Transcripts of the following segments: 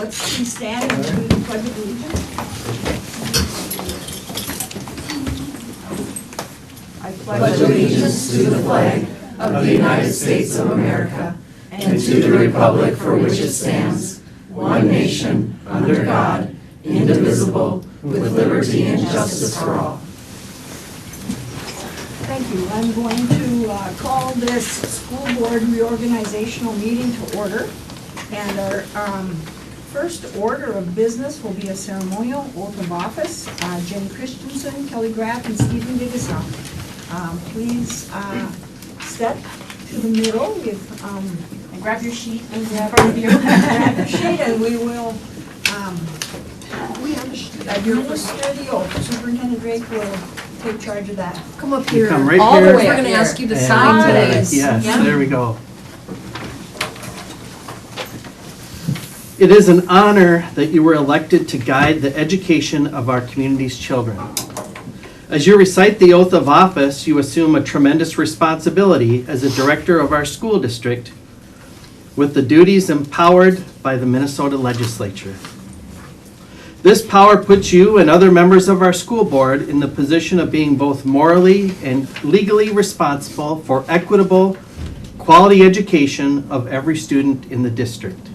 let's please stand and do the pledge of allegiance. I pledge allegiance to the flag of the United States of America and to the republic for which it stands, one nation, under God, indivisible, with liberty and justice for all. Thank you. I'm going to call this school board reorganizational meeting to order. And our first order of business will be a ceremonial oath of office. Jenny Christensen, Kelly Graff, and Stephen Biggessa. Please step to the middle and grab your sheet and grab your sheet, and we will. We understand. You're listed the oath. Superintendent Drake will take charge of that. Come up here. Come right all here. the way. We're going to ask you to sign today. Yes, yeah. There we go. It is an honor that you were elected to guide the education of our community's children. As you recite the oath of office, you assume a tremendous responsibility as a director of our school district with the duties empowered by the Minnesota legislature. This power puts you and other members of our school board in the position of being both morally and legally responsible for equitable, quality education of every student in the district.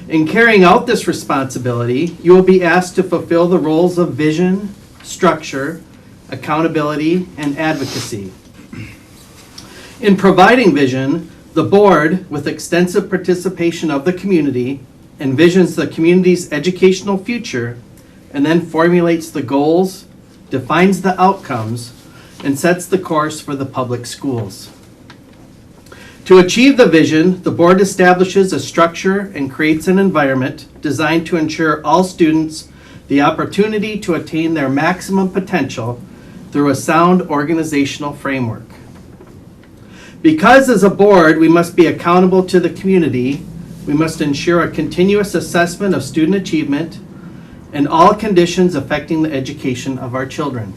In carrying out this responsibility, you will be asked to fulfill the roles of vision, structure, accountability, and advocacy. In providing vision, the board, with extensive participation of the community, envisions the community's educational future and then formulates the goals, defines the outcomes, and sets the course for the public schools. To achieve the vision, the board establishes a structure and creates an environment designed to ensure all students the opportunity to attain their maximum potential through a sound organizational framework. Because as a board, we must be accountable to the community, we must ensure a continuous assessment of student achievement and all conditions affecting the education of our children.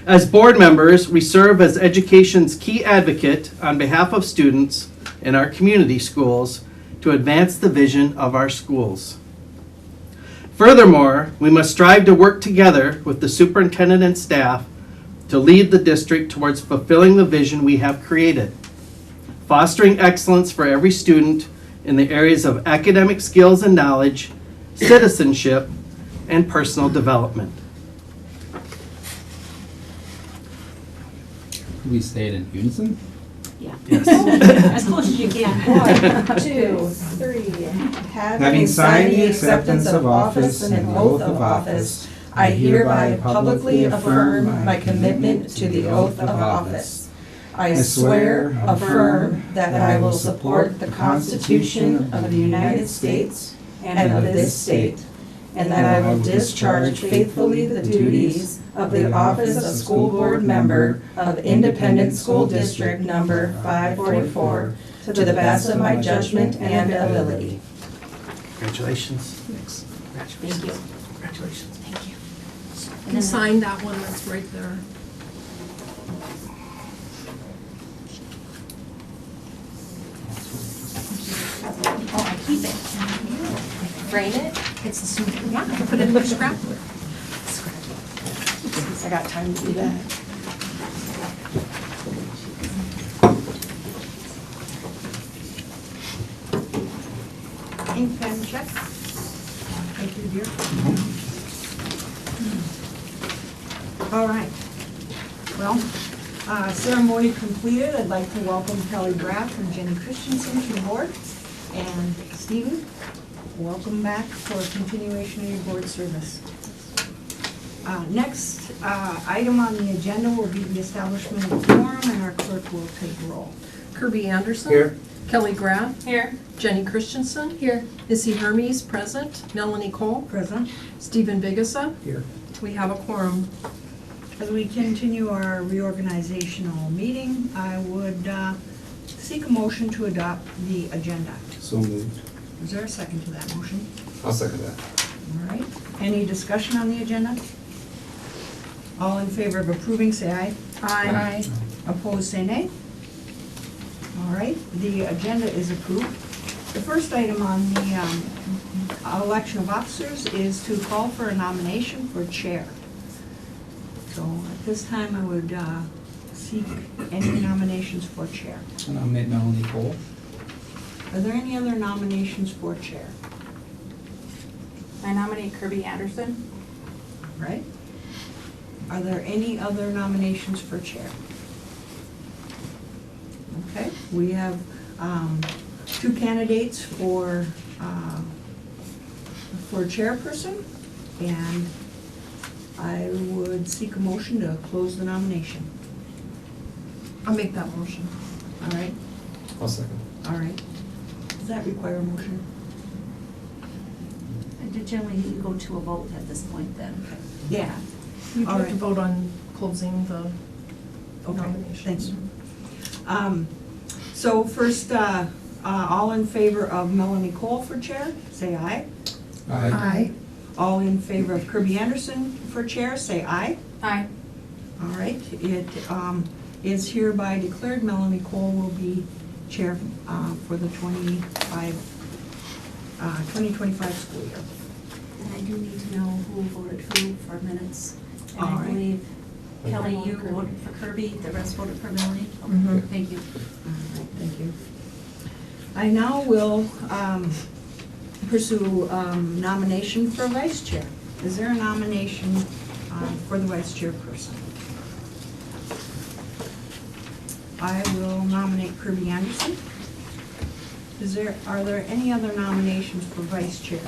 As board members, we serve as education's key advocate on behalf of students in our community schools to advance the vision of our schools. Furthermore, we must strive to work together with the superintendent and staff to lead the district towards fulfilling the vision we have created, fostering excellence for every student in the areas of academic skills and knowledge, citizenship, and personal development. We say it in unison? Yeah. Yes. As close as you can. 1, 2, 3. Having signed the acceptance of office and the oath of office, I hereby publicly affirm my commitment to the oath of office. I swear, affirm, that I will support the Constitution of the United States and of this state, and that I will discharge faithfully the duties of the office of school board member of Independent School District Number 544 to the best of my judgment and ability. Congratulations. Thank you. Congratulations. Thank you. You can sign that one that's right there. Oh, I keep it. Frame it. It's a smooth. Yeah, put it in your scrapbook. I got time to do that. Ink pen check. Thank you, dear. All right. Well, ceremony completed. I'd like to welcome Kelly Graff and Jenny Christensen to the board. And Stephen, welcome back for a continuation of your board service. Next item on the agenda will be the establishment of quorum, and our clerk will take roll. Kirby Anderson. Here. Kelly Graff. Here. Jenny Christensen. Here. Missy Hermes, present. Melanie Cole. Present. Stephen Biggessa. Here. We have a quorum. As we continue our reorganizational meeting, I would seek a motion to adopt the agenda. So moved. Is there a second to that motion? I'll second that. All right. Any discussion on the agenda? All in favor of approving, say aye. Opposed, say nay. All right, the agenda is approved. The first item on the election of officers is to call for a nomination for chair. So at this time, I would seek any nominations for chair. I nominate Melanie Cole. Are there any other nominations for chair? I nominate Kirby Anderson. Right? Are there any other nominations for chair? Okay, we have two candidates for chairperson, and I would seek a motion to close the nomination. I'll make that motion. All right, I'll second. all right. Does that require a motion? Generally, you go to a vote at this point then. Yeah. You All have to right. vote on closing the Okay, nominations. thanks. So first, all in favor of Melanie Cole for chair, say aye. Aye. All in favor of Kirby Anderson for chair, say aye. Aye. All right, it is hereby declared Melanie Cole will be chair for the 2025 school year. And I do need to know who voted who for minutes. And All I right. believe, Kelly, you Kirby. voted for Kirby, the rest voted for Melanie? Okay, Mhm. thank you. All right, thank you. I now will pursue nomination for vice chair. Is there a nomination for the vice chairperson? I will nominate Kirby Anderson. Are there any other nominations for vice chair?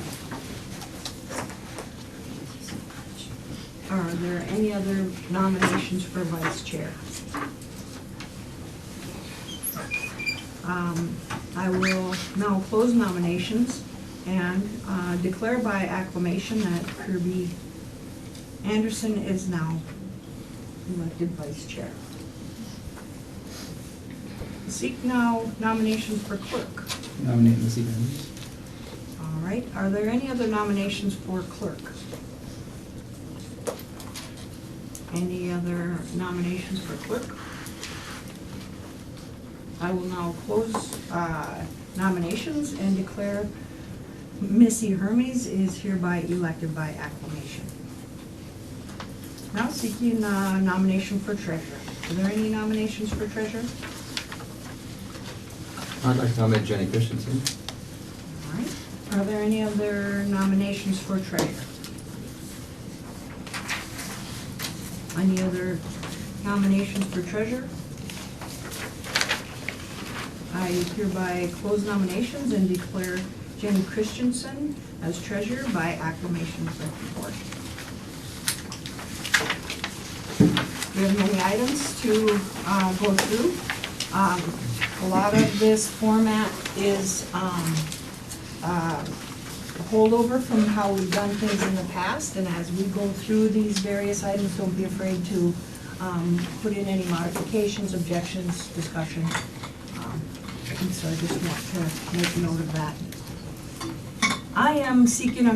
Are there any other nominations for vice chair? I will now close nominations and declare by acclamation that Kirby Anderson is now elected vice chair. Seek now nominations for clerk. Nominate Missy Burns. All right, are there any other nominations for clerk? Any other nominations for clerk? I will now close nominations and declare Missy Hermes is hereby elected by acclamation. Now seeking nomination for treasurer. Are there any nominations for treasurer? I'd like to nominate Jenny Christensen. All right. Are there any other nominations for treasurer? Any other nominations for treasurer? I hereby close nominations and declare Jenny Christensen as treasurer by acclamation of the board. We have many items to go through. A lot of this format is a holdover from how we've done things in the past, and as we go through these various items, don't be afraid to put in any modifications, objections, discussion. And so I just want to make note of that. I am seeking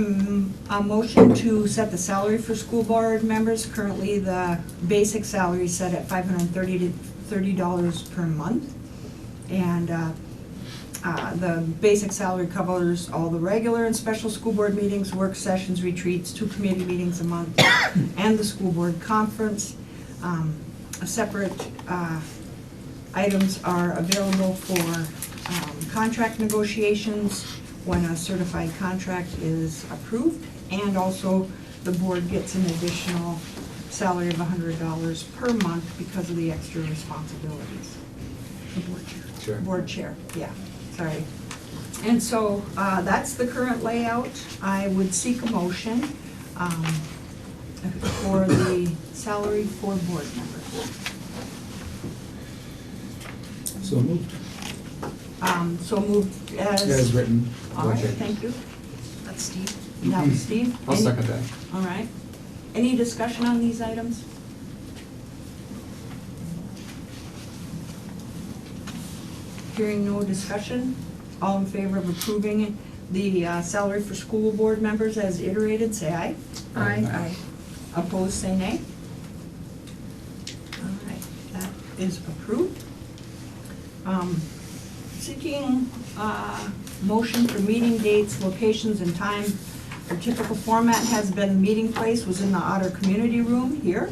a motion to set the salary for school board members. Currently, the basic salary is set at $530 per month. And the basic salary covers all the regular and special school board meetings, work sessions, retreats, 2 committee meetings a month, and the school board conference. Separate items are available for contract negotiations when a certified contract is approved, and also the board gets an additional salary of $100 per month because of the extra responsibilities. The board chair. Sure. Board chair, yeah, sorry. And so that's the current layout. I would seek a motion for the salary for board members. So moved. So moved As as, written. all right, Okay. thank you. That's Steve. That was Steve. I'll Any- second that. All right. Any discussion on these items? Hearing no discussion, all in favor of approving the salary for school board members as iterated, say aye. Aye. Opposed, say nay. All right, that is approved. Seeking motion for meeting dates, locations, and time. Our typical format has been, the meeting place was in the Otter Community Room here.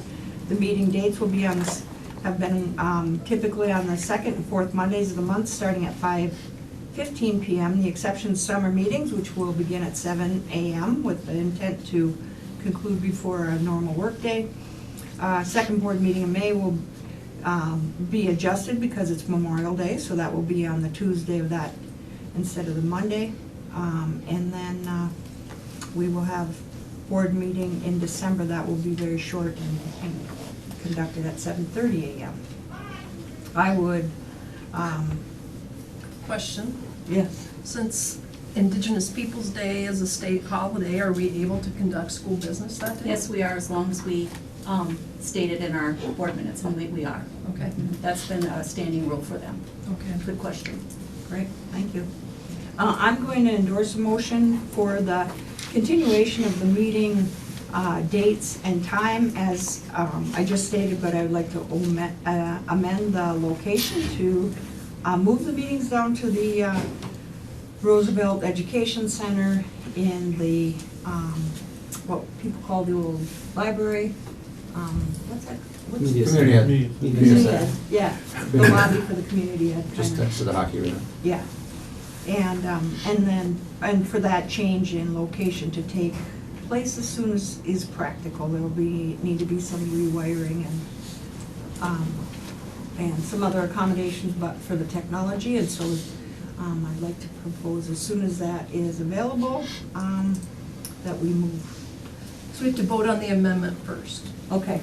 The meeting dates will be have been typically on the second and fourth Mondays of the month, starting at 5:15 p.m. The exception is summer meetings, which will begin at 7 a.m. with the intent to conclude before a normal workday. Second board meeting in May will be adjusted because it's Memorial Day, so that will be on the Tuesday of that instead of the Monday. And then we will have board meeting in December. That will be very short and conducted at 7:30 a.m. I would, Question, yes, since Indigenous Peoples' Day is a state holiday, are we able to conduct school business that day? Yes, we are, as long as we state it in our board minutes, and we are. Okay, That's been a standing rule for them. okay. Good question. great, thank you. I'm going to endorse a motion for the continuation of the meeting dates and time as I just stated, but I would like to amend the location to move the meetings down to the Roosevelt Education Center in the, what people call the old library. What's that? What's Community ed. Community ed, yeah, the lobby for the community ed. Just kinda. next to the hockey arena. Yeah, and for that change in location to take place as soon as is practical. There'll need to be some rewiring and some other accommodations, but for the technology, and so I'd like to propose as soon as that is available, that we move. So we have to vote on the amendment first. Okay,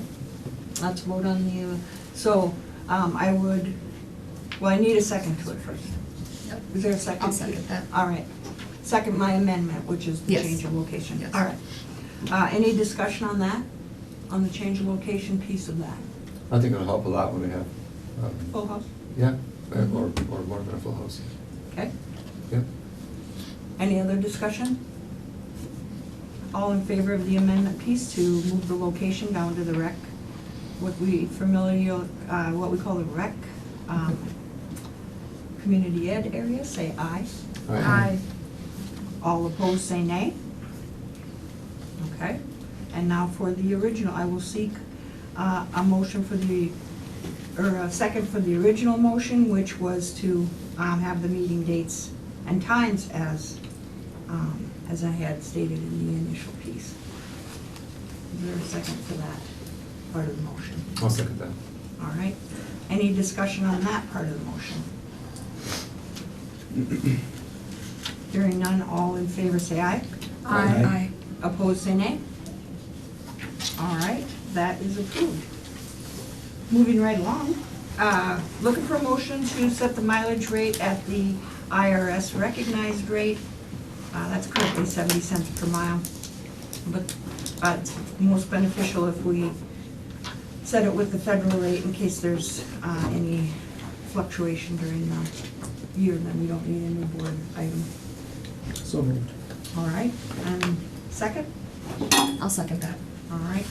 let's vote on the, so I would, well, I need a second to it first. Yep. Is there a second? I'll second that. All right. Second my amendment, which is the Yes. change of location. Yes. All right. Any discussion on that? On the change of location piece of that? I think it'll help a lot when we have, Full house? yeah, or more than a full house. Okay. Yep. Any other discussion? All in favor of the amendment piece to move the location down to the rec, what we call the rec, community ed area, say aye. Aye. All opposed, say nay. Okay, and now for the original, I will seek a motion for a second for the original motion, which was to have the meeting dates and times as I had stated in the initial piece. Is there a second for that part of the motion? I'll second that. All right, any discussion on that part of the motion? Hearing none, all in favor say aye. Aye. Opposed, say nay. All right, that is approved. Moving right along, looking for a motion to set the mileage rate at the IRS recognized rate. That's currently 70 cents per mile, but it's most beneficial if we set it with the federal rate in case there's any fluctuation during the year, then we don't need a new board item. So moved. All right, and second? I'll second that. All right.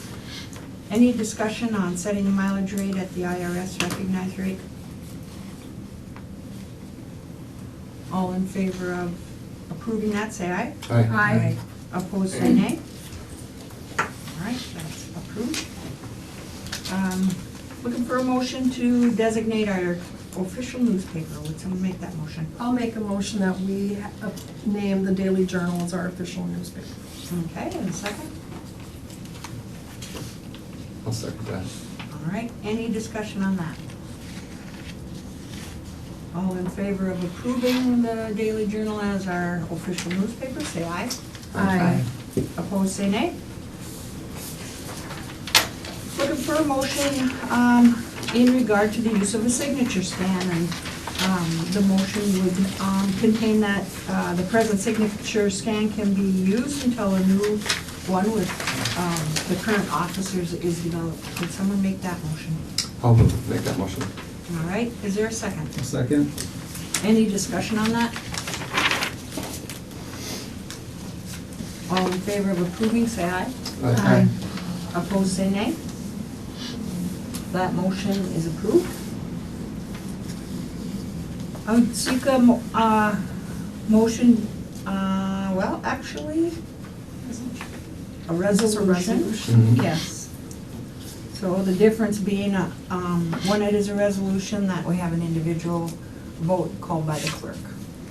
Any discussion on setting the mileage rate at the IRS recognized rate? All in favor of approving that, say aye. Aye. Opposed, say nay. All right, that's approved. Looking for a motion to designate our official newspaper. Would someone make that motion? I'll make a motion that we name the Daily Journal as our official newspaper. Okay, and a second? I'll second that. All right, any discussion on that? All in favor of approving the Daily Journal as our official newspaper, say aye. Aye. Opposed, say nay. Looking for a motion in regard to the use of a signature scan, and the motion would contain that the present signature scan can be used until a new one with the current officers is developed. Could someone make that motion? I'll make that motion. All right, is there a second? A second? Any discussion on that? All in favor of approving, say aye. Aye. Opposed, say nay. That motion is approved. I would seek a Motion, well, actually, a resolution. resolution? Yes. So the difference being, when it is a resolution, that we have an individual vote called by the clerk.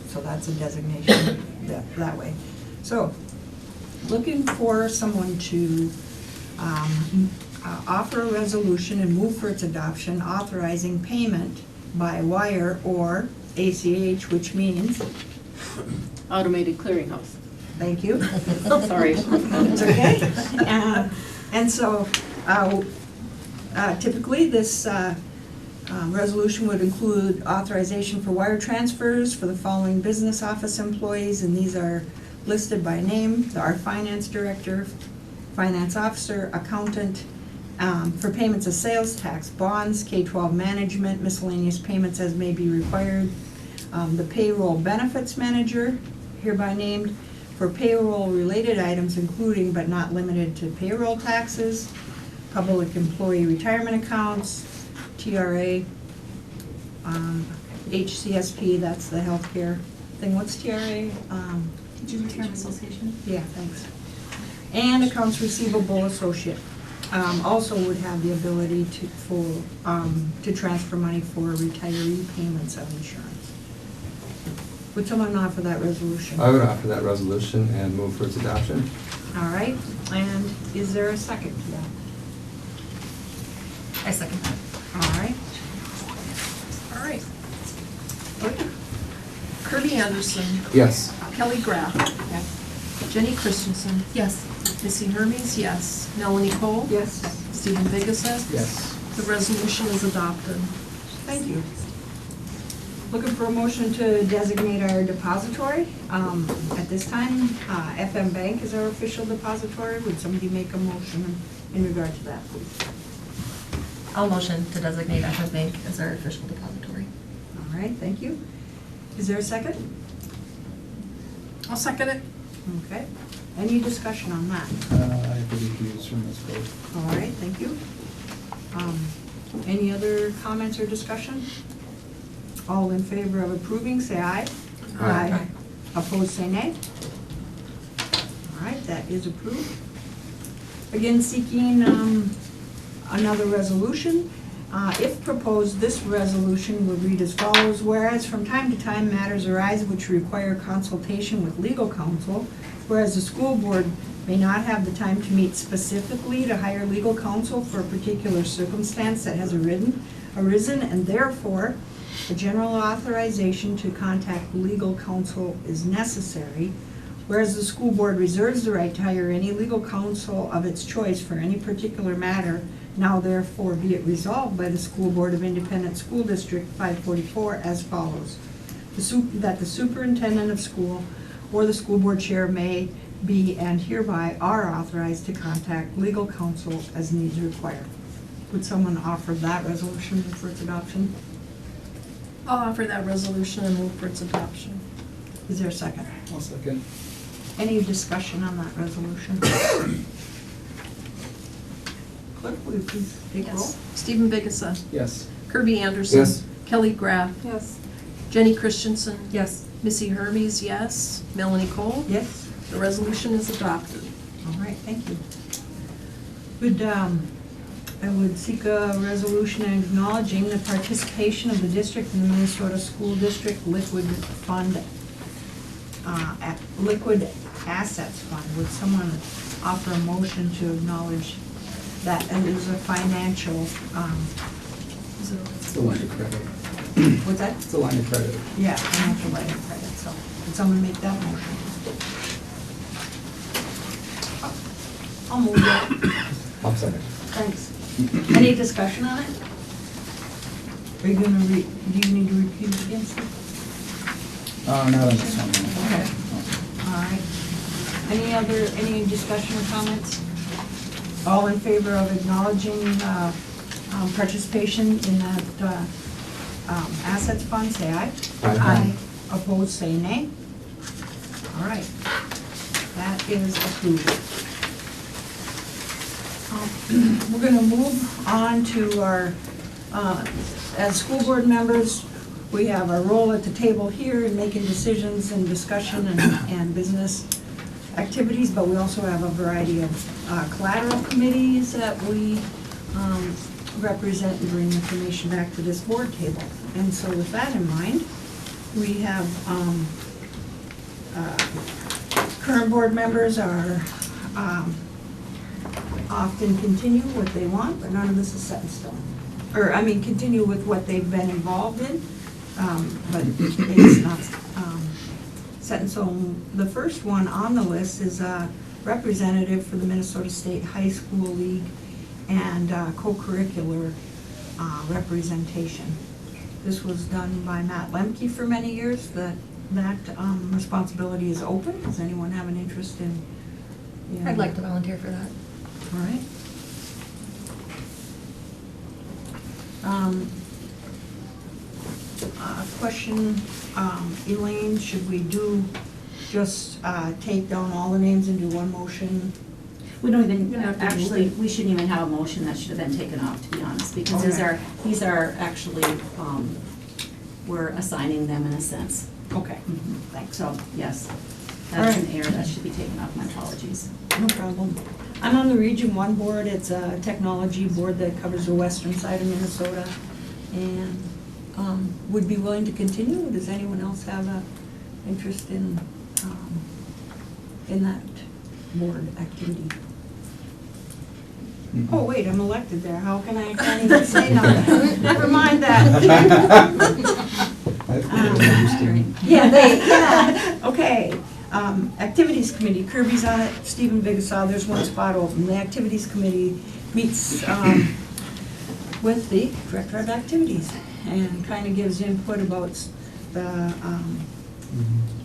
So that's a designation that way. So, looking for someone to offer a resolution and move for its adoption authorizing payment by wire or ACH, which means, Automated clearinghouse. thank you. Sorry. It's okay. And so typically, this resolution would include authorization for wire transfers for the following business office employees, and these are listed by name: our finance director, finance officer, accountant, for payments of sales tax, bonds, K-12 management, miscellaneous payments as may be required, the payroll benefits manager, hereby named, for payroll-related items including but not limited to payroll taxes, public employee retirement accounts, TRA, HCSP, that's the healthcare thing. What's TRA? Retirement Association? Yeah, thanks. And accounts receivable associate. Also would have the ability to transfer money for retiree payments of insurance. Would someone offer that resolution? I would offer that resolution and move for its adoption. All right, and is there a second to that? I second that. All right. All right. Kirby Anderson, Yes. Kelly Graff, Jenny Christensen, Yes. Missy Hermes, yes. Melanie Cole? Yes. Stephen Vigasa? Yes. The resolution is adopted. Thank you. Looking for a motion to designate our depository. At this time, FM Bank is our official depository. Would somebody make a motion in regard to that, please? I'll motion to designate FS Bank as our official depository. All right, thank you. Is there a second? I'll second it. Okay. Any discussion on that? I have to recuse from this vote. All right, thank you. Any other comments or discussion? All in favor of approving, say aye. Aye. Opposed, say nay. All right, that is approved. Again, seeking another resolution. If proposed, this resolution would read as follows: whereas from time to time matters arise which require consultation with legal counsel, whereas the school board may not have the time to meet specifically to hire legal counsel for a particular circumstance that has arisen, and therefore a general authorization to contact legal counsel is necessary, whereas the school board reserves the right to hire any legal counsel of its choice for any particular matter, now therefore be it resolved by the School Board of Independent School District 544 as follows. That the superintendent of school or the school board chair may be and hereby are authorized to contact legal counsel as needs require. Would someone offer that resolution for its adoption? I'll offer that resolution and move for its adoption. Is there a second? I'll second. Any discussion on that resolution? Clerk, will you please take roll? Yes. Stephen Vigasa, Yes. Kirby Anderson. Yes. Kelly Graff, Yes. Jenny Christensen, Yes. Missy Hermes, yes. Melanie Cole? Yes? The resolution is adopted. All right, thank you. I would seek a resolution acknowledging the participation of the district in the Minnesota School District Liquid Fund, Liquid Assets Fund. Would someone offer a motion to acknowledge that it is a financial, It's a line of credit. what's that? It's a line of credit. Yeah, financial line of credit, so would someone make that motion? I'll move that. I'll second. Thanks. Any discussion on it? Are you gonna do you need to repeat it again, Steve? Not on this one. Okay. All right. Any discussion or comments? All in favor of acknowledging participation in that assets fund, say aye. Aye. Opposed, say nay. All right. That is approved. We're gonna move on to our, as school board members, we have our role at the table here in making decisions and discussion and business activities, but we also have a variety of collateral committees that we represent and bring information back to this board table. And so with that in mind, we have current board members are often continue what they want, but none of this is set in stone. Or, I mean, continue with what they've been involved in, but it's not set in stone. The first one on the list is a representative for the Minnesota State High School League and co-curricular representation. This was done by Matt Lemke for many years. That responsibility is open. Does anyone have an interest in? I'd like to volunteer for that. All right. Question, Elaine, should we just take down all the names and do one motion? We don't even, You're gonna have to actually, move it. we shouldn't even have a motion, that should have been taken off, to be honest, because these are actually, we're assigning them in a sense. Okay, Thanks. So, yes, All that's right. an error, that should be taken off, my apologies. no problem. I'm on the Region 1 board. It's a technology board that covers the western side of Minnesota, and would be willing to continue. Does anyone else have an interest in that board activity? Oh, wait, I'm elected there. How can I, can't even say nothing? Never mind that. Yeah, okay. Activities Committee, Kirby's on it, Stephen Bigasaw, there's one spot open. The Activities Committee meets with the Director of Activities and kind of gives input about the,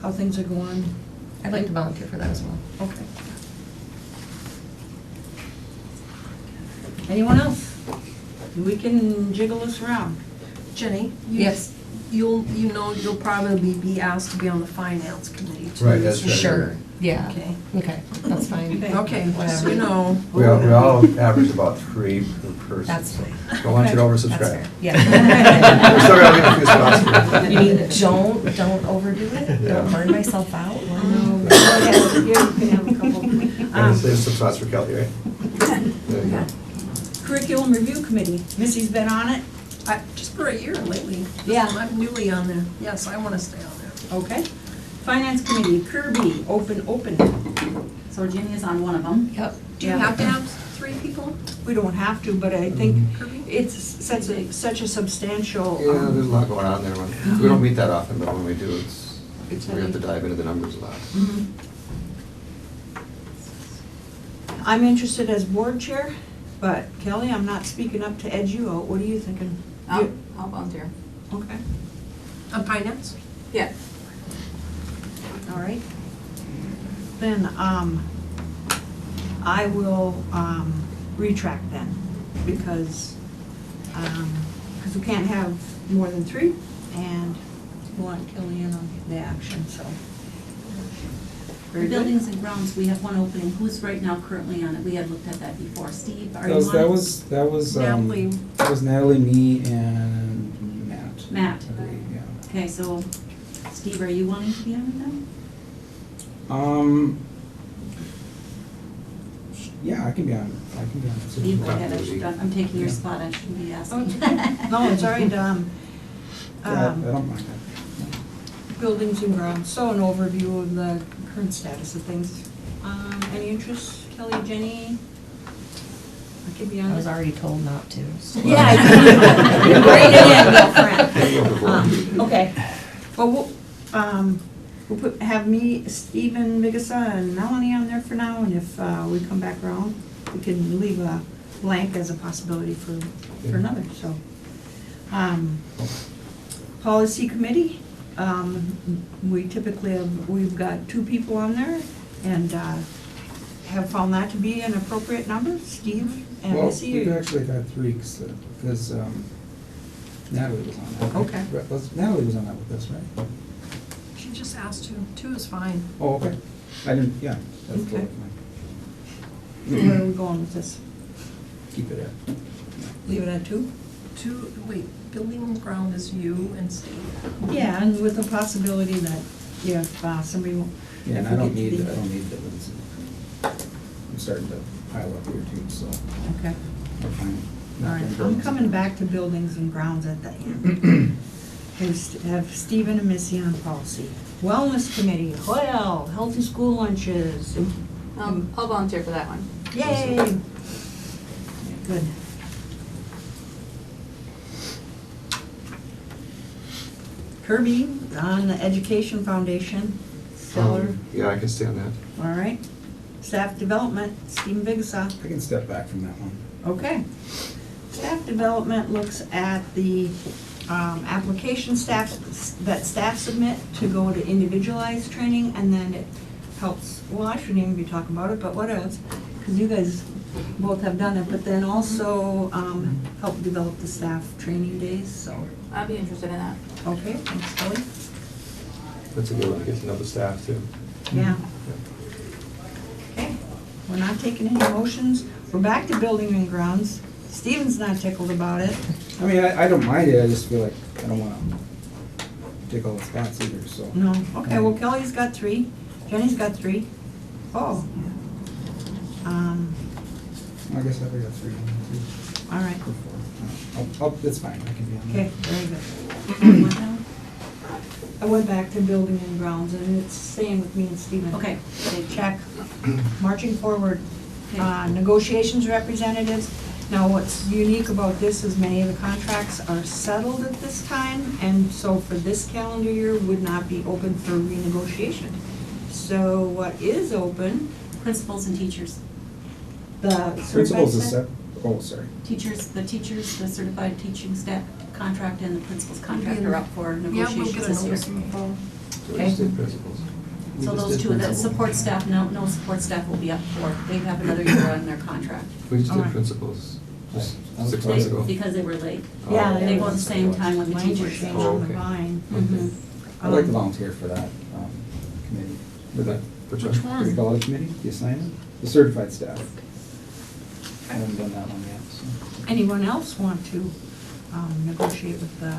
how things are going. I'd like to volunteer for that as well. Okay. Anyone else? We can jiggle this around. Jenny? Yes. You'll probably be asked to be on the finance committee too. Right, that's right. Sure, yeah. Okay. Okay, that's fine. Okay, just so Whatever. you know. We all average about 3 per person. That's so fair. don't want you to That's oversubscribe. fair, We're yeah. still gonna get a few spots for you. You mean, don't overdo it? Don't burn myself out? No, you can have a couple. And there's some spots for Kelly, right? There you go. Curriculum Review Committee, Missy's been on it. Just for a year lately. Yeah. I'm newly on there. Yes, I want to stay on there. Okay. Finance Committee, Kirby, open. So Jenny is on one of them. Yep. Do you Yeah. have to have 3 people? We don't have to, but I think Kirby? it's such a substantial. Yeah, there's a lot going on there. We don't meet that often, but when we do, It's we have to dive into the numbers a lot. Mhm. I'm interested as board chair, but Kelly, I'm not speaking up to edge you out. What are you thinking? I'll volunteer. Okay, On finance? Yeah. all right. Then, I will, retract then, because we can't have more than 3, and we want Kelly in on the action, so. Very good. Buildings and grounds, we have one opening. Who's right now currently on it? We had looked at that before. Steve, are you on it? That was Natalie. That was Natalie, me, and Matt. Matt. I believe, yeah. Okay, so Steve, are you wanting to be on it then? Yeah, I can be on it. Steve, go ahead. I'm taking your spot. I shouldn't be asking. No, it's all right. Yeah, I don't mind that. Buildings and grounds, so an overview of the current status of things. Any interest, Kelly, Jenny? I could be on I was it. already told not to. so- Yeah, I did. Bring it in, girlfriend. Okay, well, we'll have me, Stephen Vigasa, and Melanie on there for now, and if we come back around, we can leave a blank as a possibility for another, so. Policy Committee, we typically we've got 2 people on there, and have found that to be an appropriate number, Steve and Well, Missy. we've actually got 3, because Natalie was on that. Okay. Natalie was on that with us, right? She just asked 2 is fine. Oh, okay. I didn't, yeah, that's Okay. totally fine. Where are we going with this? Keep it at. Leave it at 2? building and ground is you and Steve. Yeah, and with the possibility that if somebody, Yeah, and if I we don't get need, the- I don't need buildings. I'm starting to pile up here too, so Okay, I'm fine. all right, I'm coming back to buildings and grounds at the end. Have Stephen and Missy on policy. Wellness committee, well, healthy school lunches, I'll volunteer for that one. yay! Good. Kirby on the Education Foundation, Stellar, Yeah, I can stay on that. all right. Staff development, Stephen Bigasaw. I can step back from that one. Okay. Staff development looks at the application that staff submit to go to individualized training, and then it helps, well, I shouldn't even be talking about it, but what else? Because you guys both have done it, but then also help develop the staff training days, so, I'd be interested in that. okay, thanks, Kelly. That's a good one to get to know the staff too. Yeah. Okay, we're not taking any motions. We're back to building and grounds. Stephen's not tickled about it. I mean, I don't mind it, I just feel like I don't wanna take all the spots either, so. No, okay, well, Kelly's got 3, Jenny's got 3. Oh. I guess I've got 3, 2, All right, 4. It's fine, I can be on okay, that. very good. I went back to building and grounds, and it's staying with me and Stephen. Okay, Check. Marching forward. Okay. Negotiations representatives. Now, what's unique about this is many of the contracts are settled at this time, and so for this calendar year would not be open for renegotiation. So what is open, principals and teachers. the certified Principals is staff? oh, sorry. Teachers, the certified teaching staff contract and the principal's contract are up for Yeah, we'll negotiations get a this year. notice in the fall. So we Okay. just did principals. So those two, the support staff, no support staff will be up for, they have another year on their contract. We just did Alright. principals just Right. 6 months They- ago. Because they were late. Yeah, They go were at the same time with the teachers. languishing Oh, on the okay. vine. Mhm. I'd like to volunteer for that committee. With that, which Which one? Do we one? call it a committee, the assignment? The certified staff. I haven't done that one yet, so. Anyone else want to negotiate with the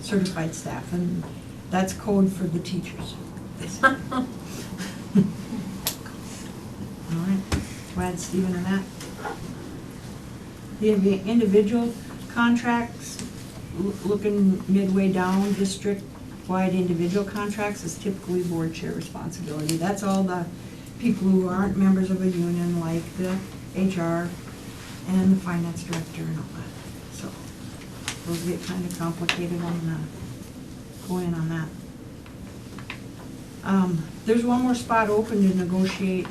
certified staff? And that's code for the teachers. All right, we'll add Stephen in that. The individual contracts, looking midway down, district-wide individual contracts is typically board chair responsibility. That's all the people who aren't members of a union, like the HR and the finance director and all that. So those get kind of complicated on go in on that. There's one more spot open to negotiate.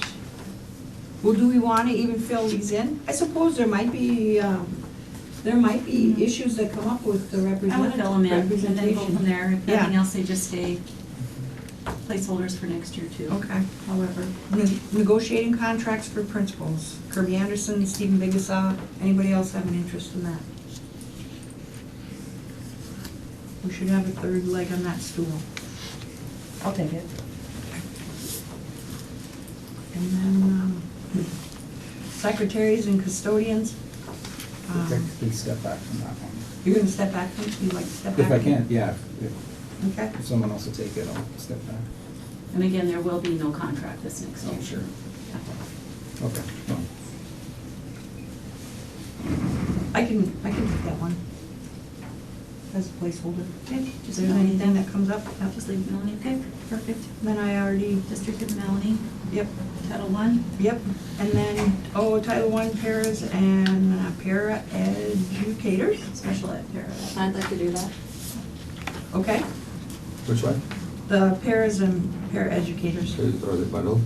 Well, do we want to even fill these in? I suppose there might be issues that come up with the I would fill them in, and then go from representation. there. If Yeah. nothing else, they just stay placeholders for next year too. Okay, however, negotiating contracts for principals, Kirby Anderson, Stephen Bigasaw, anybody else have an interest in that? We should have a third leg on that stool. I'll take it. And then, secretaries and custodians. Please step back from that one. You're gonna step back, you'd like to step back? If I can, yeah, Okay, if someone else will take it, I'll step back. And again, there will be no contract this next year. Oh, sure. Okay. Well, I can take that one as a placeholder. Okay, Is just there Melanie anything then. that comes up? I'll just leave Melanie, okay, perfect. Then I already, District of Melanie, yep, Title I. yep. And then, Title I paras and para educators, Special ed para. I'd like to do that. okay? Which one? The paras and para educators. Or the bundle?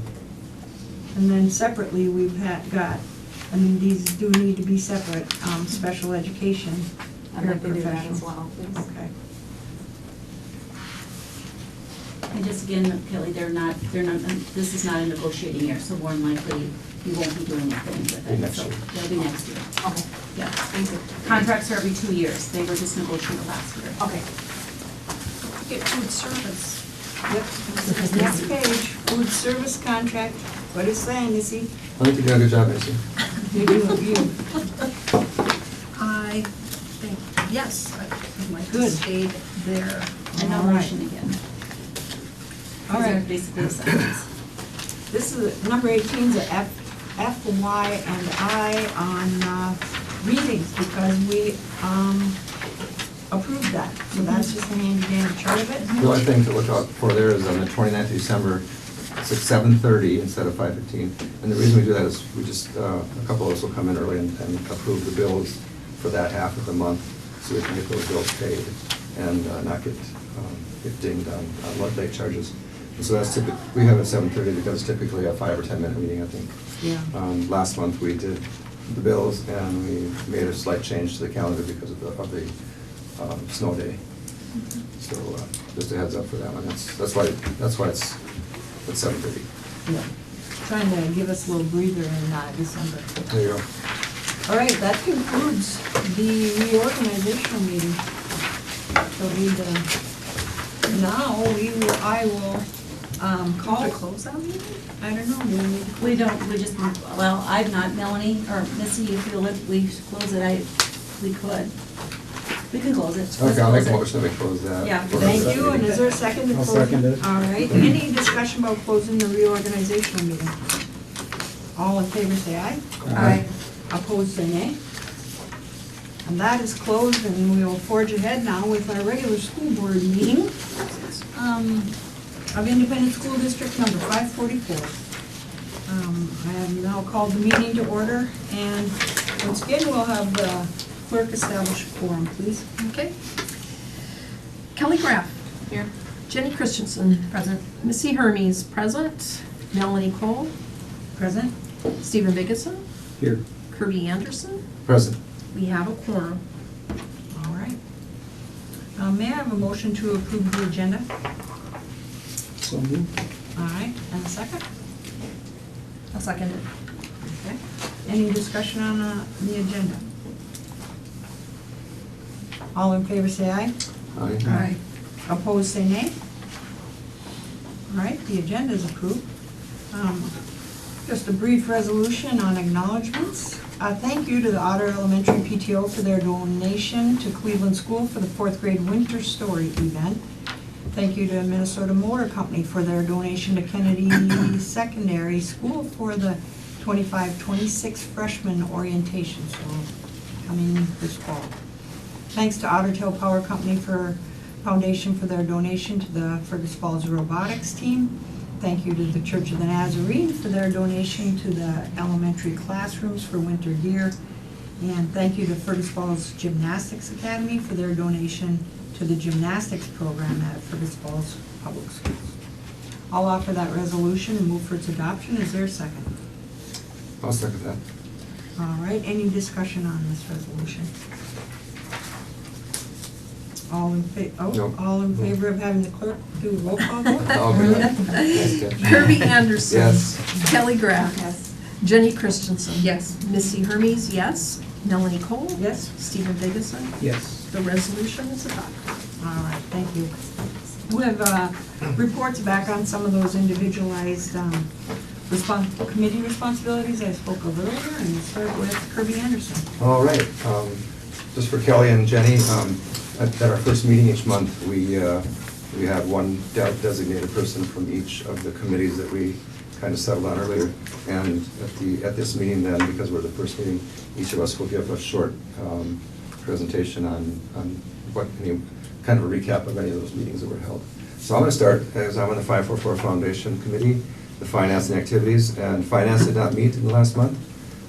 And then separately, we've got, I mean, these do need to be separate, special education, I'd like to do that as paraprofessionals. well, please. Okay. And just again, Kelly, they're not, this is not a negotiating year, so more than likely, you won't be doing anything with Be it. next So year. They'll be next year. Okay, Yeah, thank you. Contracts are every 2 years. They were just negotiated last year. okay. Get food service. Yep. Next page, food service contract. What is saying, Missy? I think you're doing a good job, Nancy. You do, you. I think Yes, I'd like to Good. stay there. And no All right. motion again. All These are right. basically assignments. This is, number 18 is a F, Y, and I on readings, because we approved that. So that's just a handy dandy chart of it. The only thing to look out for there is on the 29th of December, it's at 7:30 instead of 5:15. And the reason we do that is we just, a couple of us will come in early and approve the bills for that half of the month, so we can get those bills paid and not get dinged on late charges. And so that's typically, we have it at 7:30 because it's typically a 5 or 10 minute meeting, I think. Yeah. Last month, we did the bills and we made a slight change to the calendar because of the snow day. So just a heads up for that one. That's why it's at 7:30. Yeah. Trying to give us a little breather in December. There you go. All right, that concludes the reorganizational meeting. So I will call. To close that meeting? I don't know, do we need to? We don't, we just, well, I've not, Melanie, or Missy, if you let, we close it, we could. We can close it. Let's Okay, I'll make a close it. motion that we close that. Yeah, Thank you, and is there a second to I'll close? second it. All right, any discussion about closing the reorganizational meeting? All in favor, say aye. Aye. Opposed, say nay. And that is closed, and we will forge ahead now with our regular school board meeting of Independent School District number 544. I have now called the meeting to order, and once again, we'll have the clerk establish a quorum, please. Okay. Kelly Graff. Here. Jenny Christensen. Present. Missy Hermes, present. Melanie Cole. Present? Stephen Biggessa. Here. Kirby Anderson. Present. We have a quorum. All right. May I have a motion to approve the agenda? So moved. All right, and a second? I'll second it. Okay. Any discussion on the agenda? All in favor, say aye. Aye. Opposed, say nay. All right, the agenda is approved. Just a brief resolution on acknowledgements. Thank you to the Otter Elementary PTO for their donation to Cleveland School for the 4th grade Winter Story event. Thank you to Minnesota Motor Company for their donation to Kennedy Secondary School for the 25-26 freshman orientation, so coming this fall. Thanks to Otter Tail Power Company Foundation for their donation to the Fergus Falls robotics team. Thank you to the Church of the Nazarene for their donation to the elementary classrooms for winter gear. And thank you to Fergus Falls Gymnastics Academy for their donation to the gymnastics program at Fergus Falls Public Schools. I'll offer that resolution and move for its adoption. Is there a second? I'll second that. All right, any discussion on this resolution? All in Nope. all in favor of having the clerk do a roll call vote? I'll do that. Nice catch. Kirby Anderson. Yes. Kelly Graff. Yes. Jenny Christensen. Yes. Missy Hermes, yes. Melanie Cole. Yes. Stephen Biggessa. Yes. The resolution is adopted. All right, thank you. We have reports back on some of those individualized committee responsibilities I spoke of earlier, and we'll start with Kirby Anderson. All right, just for Kelly and Jenny, at our first meeting each month, we have one designated person from each of the committees that we kind of settled on earlier. And at this meeting then, because we're the first meeting, each of us will give a short presentation on what, kind of a recap of any of those meetings that were held. So I'm going to start, as I'm on the 544 Foundation Committee, the Finance and Activities, and Finance did not meet in the last month.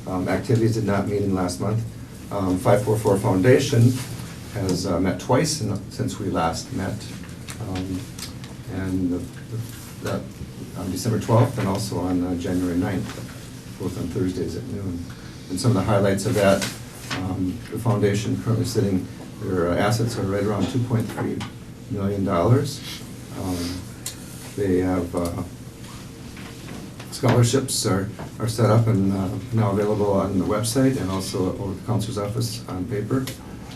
Activities did not meet in the last month. 544 Foundation has met twice since we last met, and that on December 12th and also on January 9th, both on Thursdays at noon. And some of the highlights of that, the foundation currently sitting, their assets are right around $2.3 million. They have scholarships are set up and now available on the website and also over the counselor's office on paper.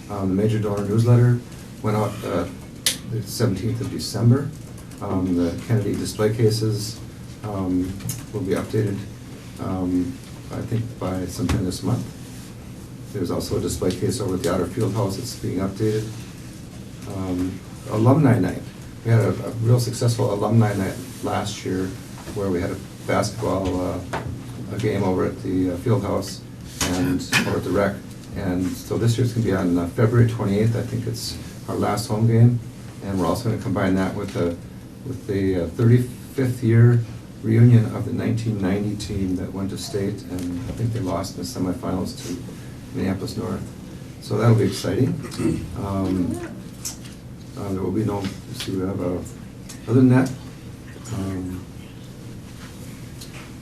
The major donor newsletter went out the 17th of December. The Kennedy display cases will be updated, I think, by sometime this month. There's also a display case over at the outer field house that's being updated. Alumni night. We had a real successful alumni night last year where we had a basketball a game over at the field house and over at the rec. And so this year's going to be on February 28th. I think it's our last home game. And we're also going to combine that with the 35th year reunion of the 1990 team that went to state, and I think they lost in the semifinals to Minneapolis North. So that'll be exciting. There will be no, let's see, we have other than that, I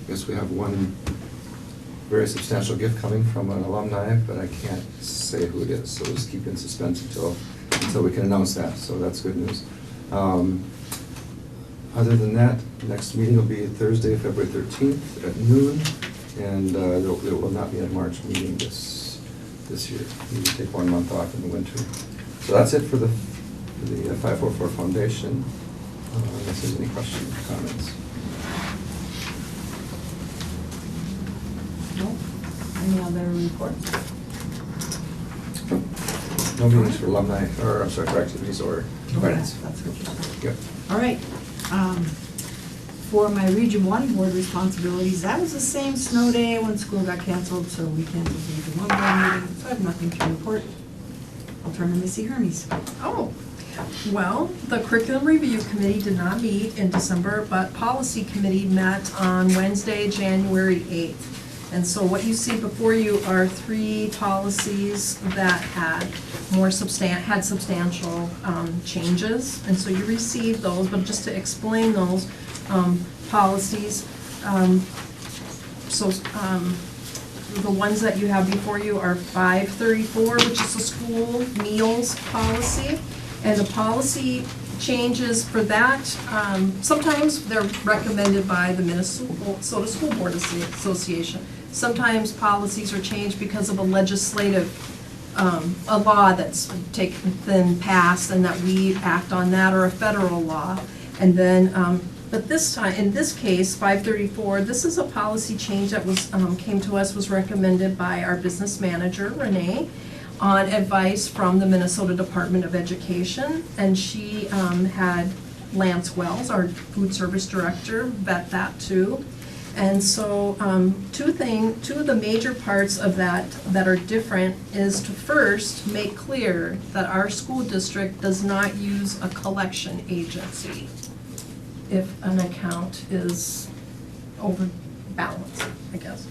guess we have one very substantial gift coming from an alumni, but I can't say who it is, so we'll just keep it in suspense until we can announce that, so that's good news. Other than that, next meeting will be Thursday, February 13th at noon, and there will not be a March meeting this year. We take 1 month off in the winter. So that's it for the 544 Foundation. Unless there's any questions or comments. No? Any other reports? No meetings for alumni, or I'm sorry, for activities or credits. That's what you said. Yep. All right. For my Region 1 board responsibilities, that was the same snow day when school got canceled, so we canceled the Region 1 board meeting, so I have nothing to report. I'll turn to Missy Hermes. Oh, well, the Curriculum Review Committee did not meet in December, but Policy Committee met on Wednesday, January 8th. And so what you see before you are 3 policies that had substantial changes. And so you received those, but just to explain those policies, the ones that you have before you are 534, which is the school meals policy. And the policy changes for that, sometimes they're recommended by the Minnesota School Board Association. Sometimes policies are changed because of a legislative, a law that's been passed and that we act on that, or a federal law. And then, but this time, in this case, 534, this is a policy change that was recommended by our business manager, Renee, on advice from the Minnesota Department of Education, and she had Lance Wells, our food service director, vet that too. And so two of the major parts of that are different is to first make clear that our school district does not use a collection agency if an account is overbalanced, I guess.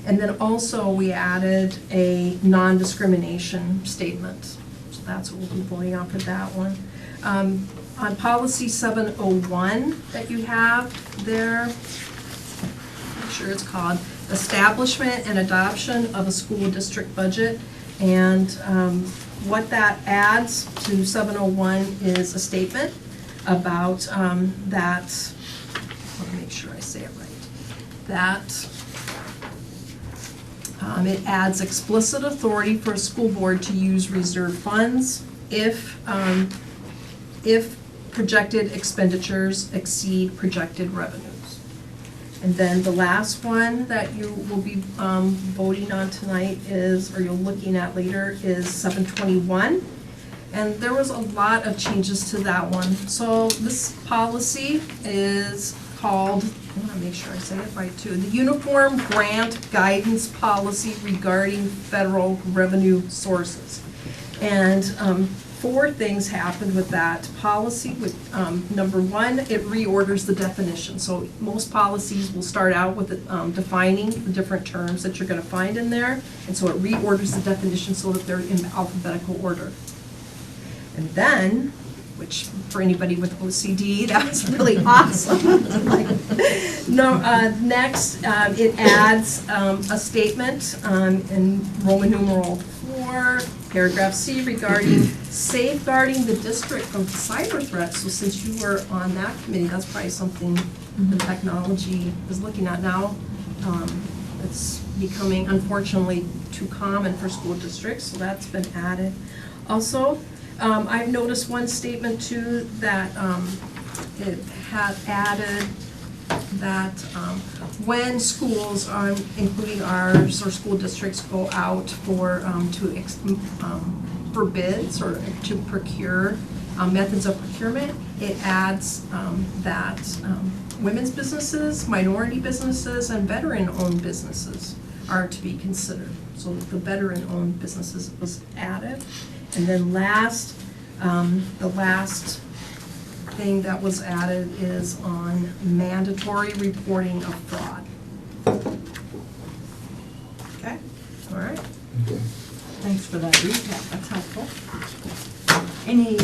And then also we added a non-discrimination statement. So that's what we'll be voting on for that one. On policy 701 that you have there, I'm sure it's called Establishment and Adoption of a School District Budget. And what that adds to 701 is a statement about that, let me make sure I say it right, that it adds explicit authority for a school board to use reserve funds if projected expenditures exceed projected revenues. And then the last one that you will be voting on tonight is, or you're looking at later, is 721. And there was a lot of changes to that one. So this policy is called, I want to make sure I say it right too, the Uniform Grant Guidance Policy Regarding Federal Revenue Sources. And 4 things happened with that policy. With number 1, it reorders the definition. So most policies will start out with defining the different terms that you're going to find in there, and so it reorders the definition so that they're in alphabetical order. And then, which for anybody with OCD, that's really awesome. Next, it adds a statement in Roman numeral 4, paragraph C, regarding safeguarding the district from cyber threats. So since you were on that committee, that's probably something the technology is looking at now. It's becoming, unfortunately, too common for school districts, so that's been added. Also, I've noticed one statement too that it had added that when schools, including ours or school districts, go out for bids or to procure methods of procurement, it adds that women's businesses, minority businesses, and veteran-owned businesses are to be considered. So the veteran-owned businesses was added. And then the last thing that was added is on mandatory reporting of fraud. Okay, All right? Okay. thanks for that recap, that's helpful. Any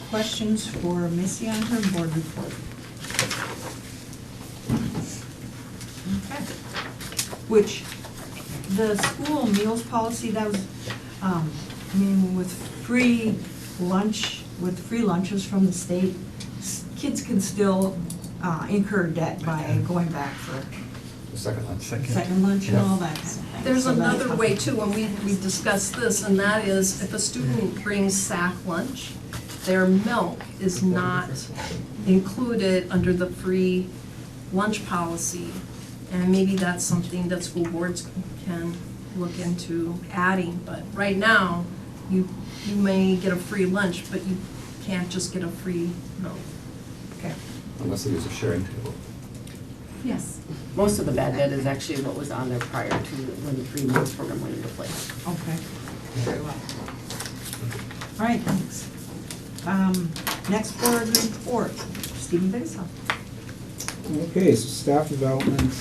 questions for Missy on her board report? Okay. Which, the school meals policy, that was, I mean, with free lunches from the state, kids can still incur debt by going back for The second one. second lunch and all that kind of thing. There's So that's another way too, and we discussed this, and that is if a student brings sack lunch, their milk is not included under the free lunch policy. And maybe that's something that school boards can look into adding, but right now, you may get a free lunch, but you can't just get a free milk. Okay. Unless they use a sharing table. Yes. Most of the bad debt is actually what was on there prior to when the free meals program went into place. Okay, very well. All right, thanks. Next board report, Stephen Biggessa. Okay, so staff development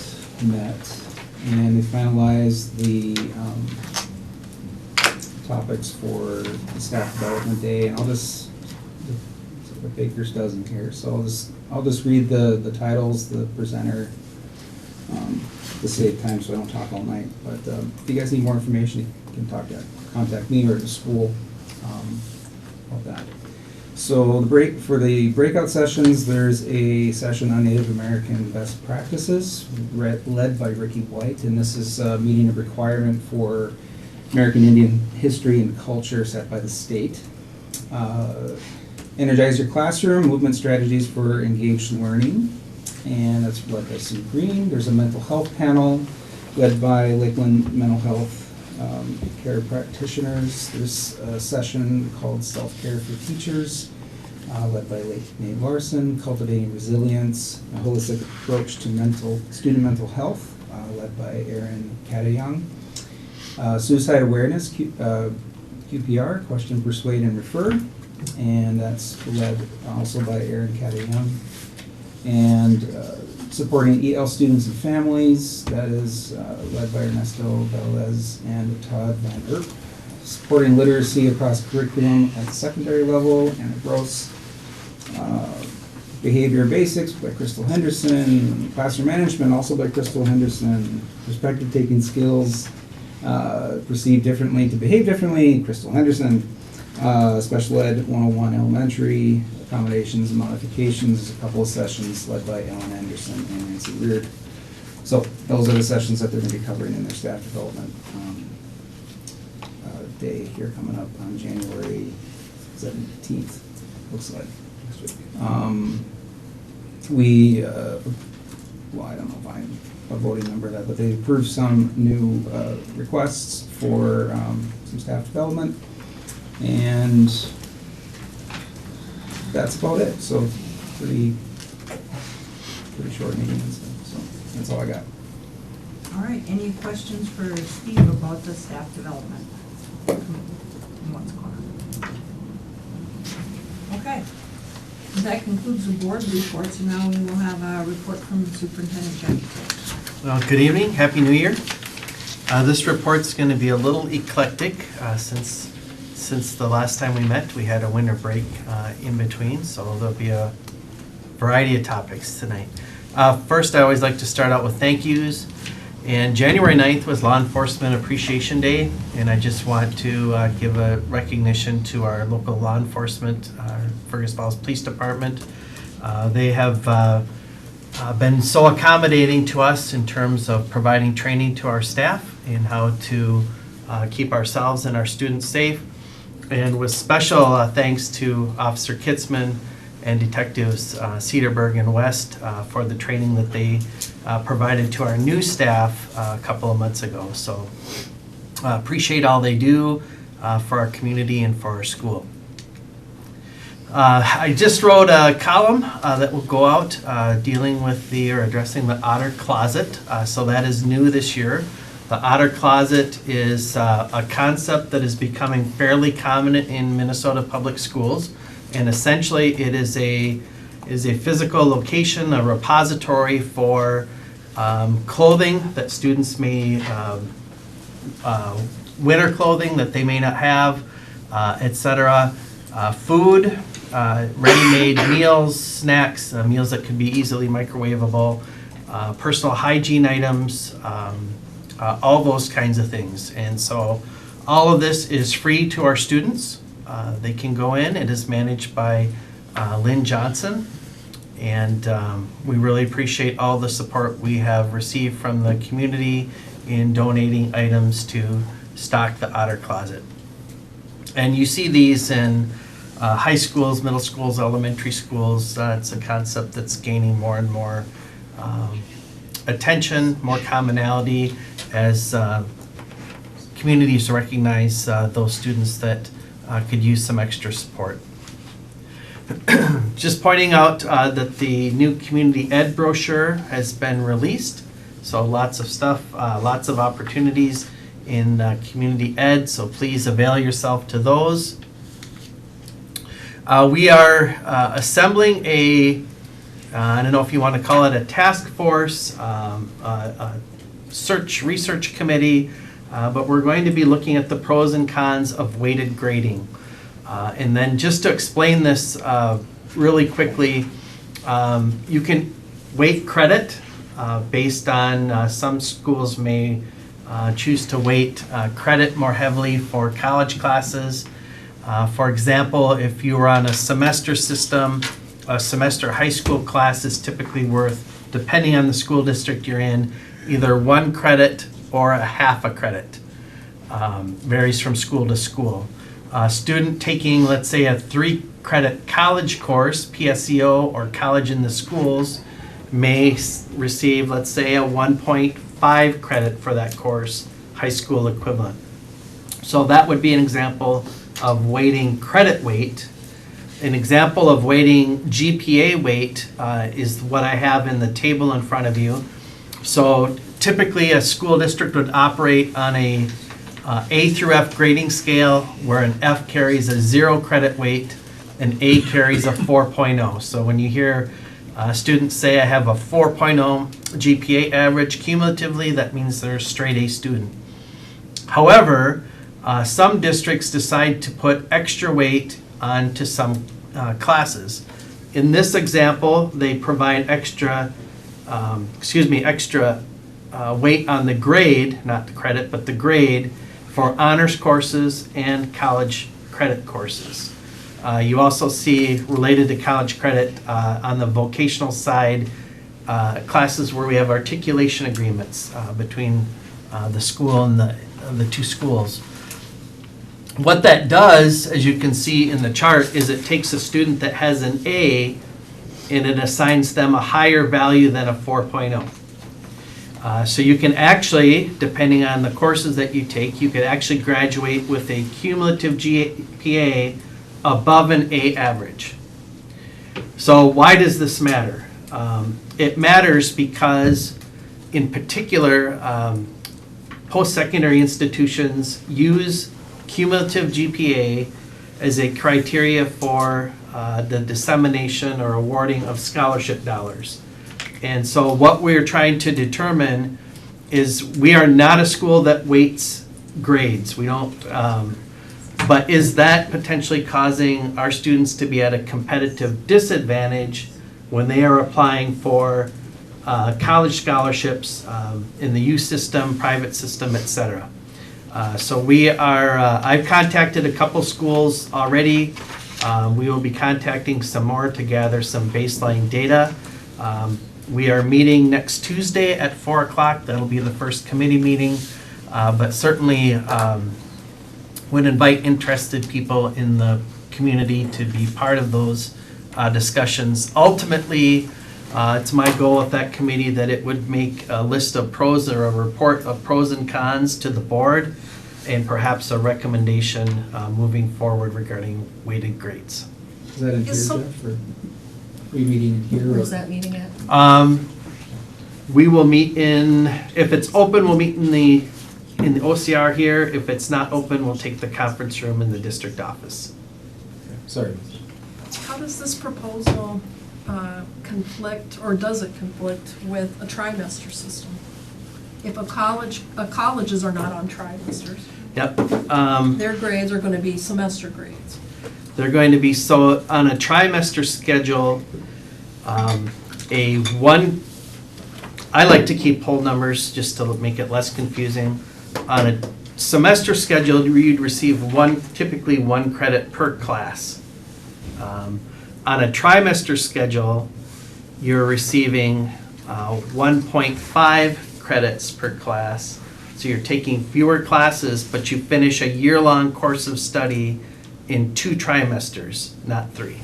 met, and they finalized the topics for the staff development day, and it's like a baker's dozen here, so I'll just read the titles, the presenter, to save time so I don't talk all night, but if you guys need more information, you can contact me or the school about that. So for the breakout sessions, there's a session on Native American best practices led by Ricky White, and this is meeting a requirement for American Indian history and culture set by the state. Energize your classroom, movement strategies for engaged learning, and that's led by Sue Green. There's a mental health panel led by Lakeland Mental Health care practitioners. There's a session called Self-Care for Teachers, led by Nate Larson, Cultivating Resilience, a holistic approach to student mental health, led by Erin Catayoung. Suicide Awareness, QPR, Question, Persuade, and Refer, and that's led also by Erin Catayoung. And Supporting EL Students and Families, that is led by Ernesto Velez and Todd Van Erp. Supporting Literacy Across Curriculum at the secondary level, Anna Gross. Behavior Basics by Crystal Henderson. Classroom Management, also by Crystal Henderson. Perspective Taking Skills, Perceive Differently to Behave Differently, Crystal Henderson. Special Ed 101 Elementary, Accommodations and Modifications, a couple of sessions led by Ellen Anderson and Nancy Weird. So those are the sessions that they're going to be covering in their staff development day here coming up on January 17th, looks like. Well, I don't know if I'm a voting member of that, but they approved some new requests for some staff development. And that's about it. So pretty short meeting and stuff. So that's all I got. All right, any questions for Steve about the staff development? And what's going on? Okay, that concludes the board reports, and now we will have a report from Superintendent Jackie. Well, good evening, Happy New Year. This report's going to be a little eclectic since the last time we met. We had a winter break in between, so there'll be a variety of topics tonight. First, I always like to start out with thank yous. And January 9th was Law Enforcement Appreciation Day, and I just want to give a recognition to our local law enforcement, Fergus Falls Police Department. They have been so accommodating to us in terms of providing training to our staff in how to keep ourselves and our students safe. And with special thanks to Officer Kitzman and Detectives Cedarburg and West for the training that they provided to our new staff a couple of months ago. So appreciate all they do for our community and for our school. I just wrote a column that will go out dealing with or addressing the Otter Closet. So that is new this year. The Otter Closet is a concept that is becoming fairly common in Minnesota public schools. And essentially it is a physical location, a repository for clothing that students may, winter clothing that they may not have, etc. Food, ready-made meals, snacks, meals that could be easily microwavable, personal hygiene items, all those kinds of things. And so all of this is free to our students. They can go in. It is managed by Lynn Johnson. And we really appreciate all the support we have received from the community in donating items to stock the Otter Closet. And you see these in high schools, middle schools, elementary schools. It's a concept that's gaining more and more attention, more commonality as communities recognize those students that could use some extra support. Just pointing out that the new community ed brochure has been released. So lots of stuff, lots of opportunities in community ed, so please avail yourself to those. We are assembling I don't know if you want to call it a task force, a research committee, but we're going to be looking at the pros and cons of weighted grading. And then just to explain this really quickly, you can weight credit based on some schools may choose to weight credit more heavily for college classes. For example, if you are on a semester system, a semester high school class is typically worth, depending on the school district you're in, either 1 credit or a half a credit. Varies from school to school. A student taking, let's say, a 3-credit college course, PSEO or college in the schools, may receive, let's say, a 1.5 credit for that course, high school equivalent. So that would be an example of weighting credit weight. An example of weighting GPA weight is what I have in the table in front of you. So typically a school district would operate on a A through F grading scale where an F carries a 0 credit weight and A carries a 4.0. So when you hear students say I have a 4.0 GPA average cumulatively, that means they're a straight A student. However, some districts decide to put extra weight onto some classes. In this example, they provide extra weight on the grade, not the credit, but the grade for honors courses and college credit courses. You also see, related to college credit, on the vocational side, classes where we have articulation agreements between the school and the two schools. What that does, as you can see in the chart, is it takes a student that has an A and it assigns them a higher value than a 4.0. So you can actually, depending on the courses that you take, you could actually graduate with a cumulative GPA above an A average. So why does this matter? It matters because, in particular, post-secondary institutions use cumulative GPA as a criteria for the dissemination or awarding of scholarship dollars. And so what we're trying to determine is we are not a school that weights grades. We don't, but is that potentially causing our students to be at a competitive disadvantage when they are applying for college scholarships in the U system, private system, etc. So we are, I've contacted a couple schools already. We will be contacting some more to gather some baseline data. We are meeting next Tuesday at 4 o'clock. That'll be the first committee meeting. But certainly would invite interested people in the community to be part of those discussions. Ultimately, it's my goal with that committee that it would make a list of pros or a report of pros and cons to the board, and perhaps a recommendation moving forward regarding weighted grades. Is that in here, Is some- Jeff, or are you meeting in here? or- Where's that meeting at? We will meet in, if it's open, we'll meet in the OCR here. If it's not open, we'll take the conference room in the district office. Sorry. How does this proposal conflict, or does it conflict with a trimester system? If colleges are not on trimesters, Yep. their grades are gonna be semester grades. They're going to be, so on a trimester schedule, I like to keep whole numbers just to make it less confusing. On a semester schedule, you'd receive typically one credit per class. On a trimester schedule, you're receiving 1.5 credits per class. So you're taking fewer classes, but you finish a year-long course of study in 2 trimesters, not 3.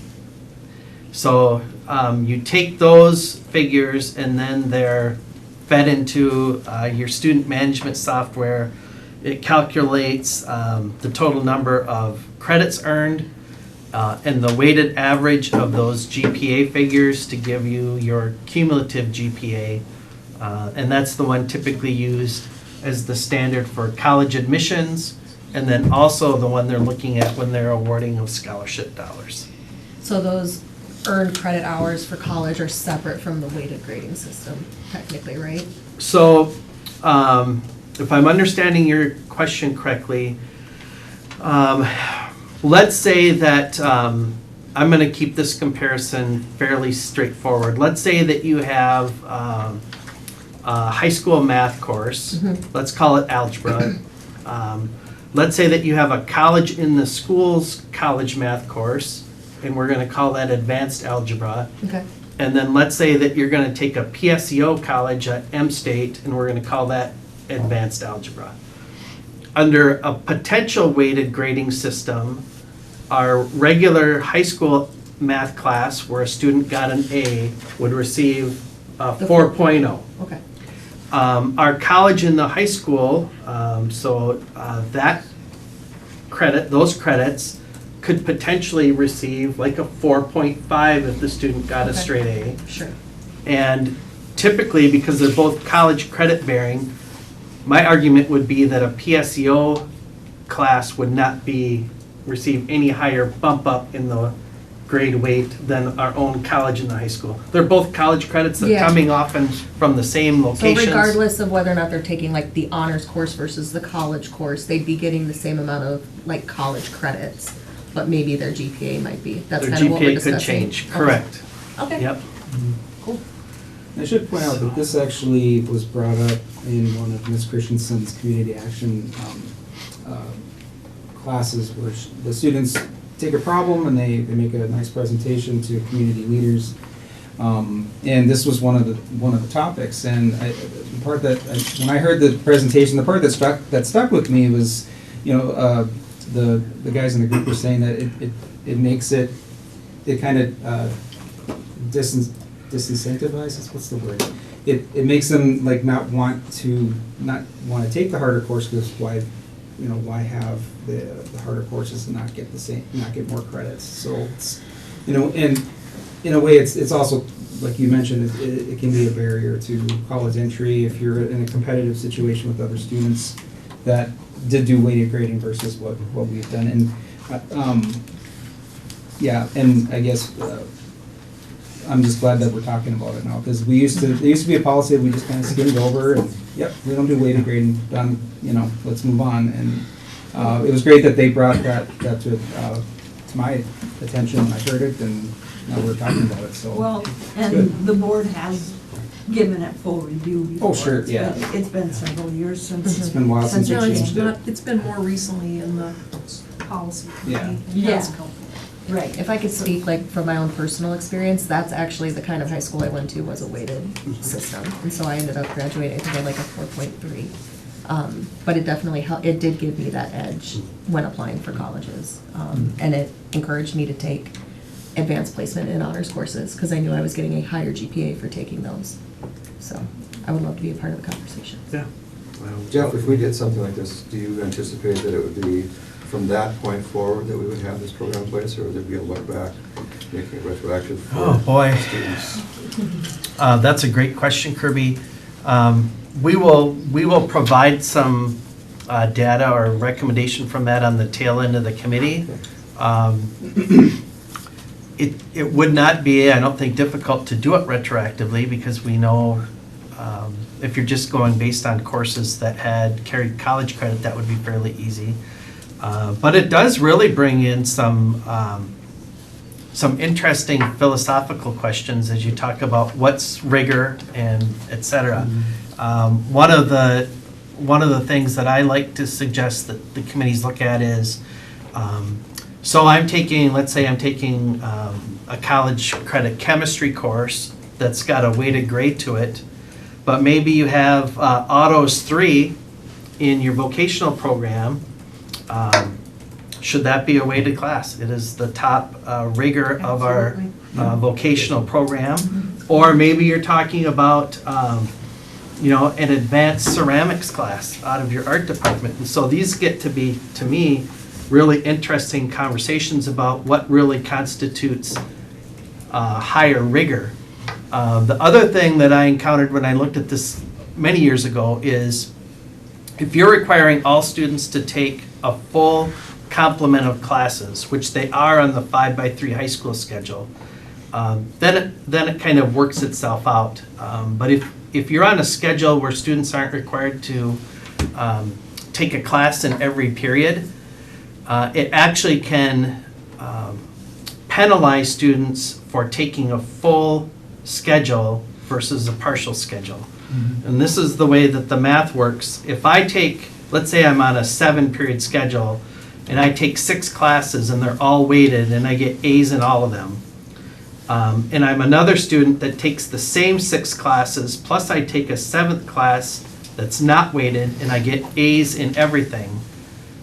So you take those figures and then they're fed into your student management software. It calculates the total number of credits earned and the weighted average of those GPA figures to give you your cumulative GPA. And that's the one typically used as the standard for college admissions, and then also the one they're looking at when they're awarding of scholarship dollars. So those earned credit hours for college are separate from the weighted grading system, technically, right? So, if I'm understanding your question correctly, let's say that, I'm gonna keep this comparison fairly straightforward. Let's say that you have a high school math course, let's call it algebra. Let's say that you have a college in the school's college math course, and we're gonna call that advanced algebra. Okay. And then let's say that you're gonna take a PSEO college at M State, and we're gonna call that advanced algebra. Under a potential weighted grading system, our regular high school math class where a student got an A would receive a The 4.0. Okay. Our college in the high school, that credit, those credits could potentially receive like a 4.5 if the student got a Okay. straight A. Sure. And typically, because they're both college credit bearing, my argument would be that a PSEO class would not receive any higher bump up in the grade weight than our own college and the high school. They're both college credits that are Yeah. coming often from the same So locations. regardless of whether or not they're taking like the honors course versus the college course, they'd be getting the same amount of like college credits, but maybe their GPA might be. That's Their kind of what we're GPA discussing. could change, Okay. correct. Okay. Yep. Cool. I should point out that this actually was brought up in one of Ms. Christensen's community action classes where the students take a problem and they make a nice presentation to community leaders. And this was one of the topics. And the part when I heard the presentation, the part that stuck with me was, the guys in the group were saying that it makes it kind of disincentivizes, what's the word? It makes them like not want to take the harder course, because why have the harder courses and not get more credits? So it's, and in a way it's also, like you mentioned, it can be a barrier to college entry if you're in a competitive situation with other students that did do weighted grading versus what we've done. And and I guess I'm just glad that we're talking about it now, because there used to be a policy that we just kind of skimmed over and, yep, we don't do weighted grading, done, let's move on. And it was great that they brought that to my attention, and I heard it, and now we're talking about it, so. Well, it's and good. the board has given it full review before. Oh, sure, yeah. It's been several years since. It's been a while since we No, changed it. it's been more recently in the policy Yeah. committee. Yeah. Yes, couple. Right. If I could speak like from my own personal experience, that's actually the kind of high school I went to was a weighted system. And so I ended up graduating, I think I had like a 4.3. But it definitely helped, it did give me that edge when applying for colleges. And it encouraged me to take advanced placement in honors courses, because I knew I was getting a higher GPA for taking those. So I would love to be a part of the conversation. Yeah. Jeff, if we did something like this, do you anticipate that it would be from that point forward that we would have this program in place, or would there be a look back, making it retroactive for Oh, boy. students? That's a great question, Kirby. We will provide some data or recommendation from that on the tail end of the committee. It would not be, I don't think, difficult to do it retroactively, because we know if you're just going based on courses that had carried college credit, that would be fairly easy. But it does really bring in some interesting philosophical questions as you talk about what's rigor and et cetera. One of the things that I like to suggest that the committees look at is, so let's say I'm taking a college credit chemistry course that's got a weighted grade to it, but maybe you have Autos 3 in your vocational program. Should that be a weighted class? It is the top rigor of our vocational program. Or maybe you're talking about an advanced ceramics class out of your art department. And so these get to be, to me, really interesting conversations about what really constitutes higher rigor. The other thing that I encountered when I looked at this many years ago is if you're requiring all students to take a full complement of classes, which they are on the 5x3 high school schedule, then it kind of works itself out. But if you're on a schedule where students aren't required to take a class in every period, it actually can penalize students for taking a full schedule versus a partial schedule. And this is the way that the math works. If I take, let's say I'm on a 7-period schedule, and I take 6 classes and they're all weighted and I get A's in all of them, and I'm another student that takes the same 6 classes, plus I take a 7th class that's not weighted and I get A's in everything,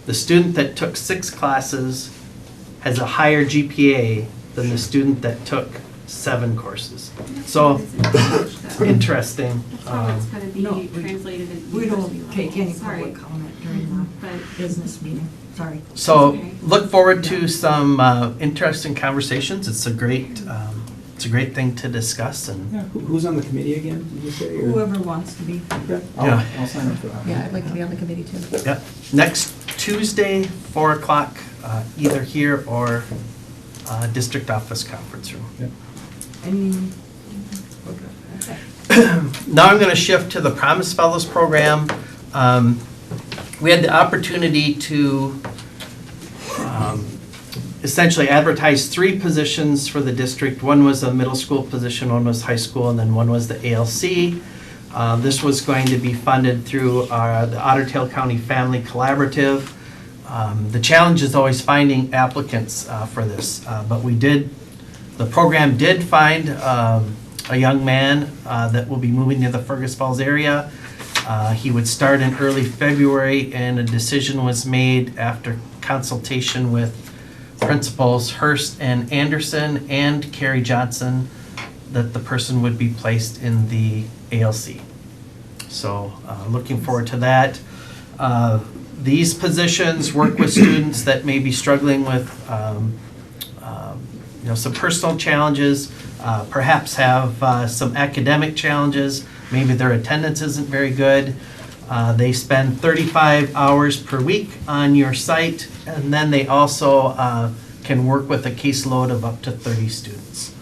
the student that took 6 classes has a higher GPA than the student that took 7 courses. So, interesting. That's how it's going to be No, translated at We university don't take level. any Sorry. public comment during the But business meeting. Sorry. So Okay. look forward to some interesting conversations. It's a great thing to discuss, and Yeah, who's on the committee again, did you say? or- Whoever wants to be. Okay, Yeah. I'll sign up for that. Yeah, I'd like to be on the committee too. yep. Next Tuesday, 4 o'clock, either here or district office conference room. Yep. Any? Now I'm going to shift to the Promise Fellows program. We had the opportunity to essentially advertise 3 positions for the district. One was a middle school position, one was high school, and then one was the ALC. This was going to be funded through the Otter Tail County Family Collaborative. The challenge is always finding applicants for this, but the program did find a young man that will be moving to the Fergus Falls area. He would start in early February, and a decision was made after consultation with principals Hurst and Anderson and Carrie Johnson that the person would be placed in the ALC. So looking forward to that. These positions work with students that may be struggling with some personal challenges, perhaps have some academic challenges, maybe their attendance isn't very good. They spend 35 hours per week on your site, and then they also can work with a caseload of up to 30 students.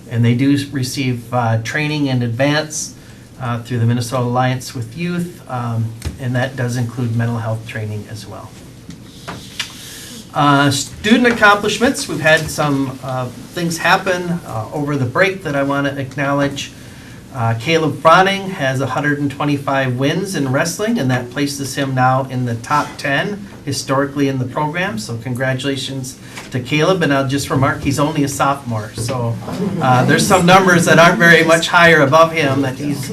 And they do receive training in advance through the Minnesota Alliance with Youth, and that does include mental health training as well. Student accomplishments, we've had some things happen over the break that I want to acknowledge. Caleb Froning has 125 wins in wrestling, and that places him now in the top 10 historically in the program. So congratulations to Caleb, and I'll just remark he's only a sophomore. So there's some numbers that aren't very much higher above him that he's,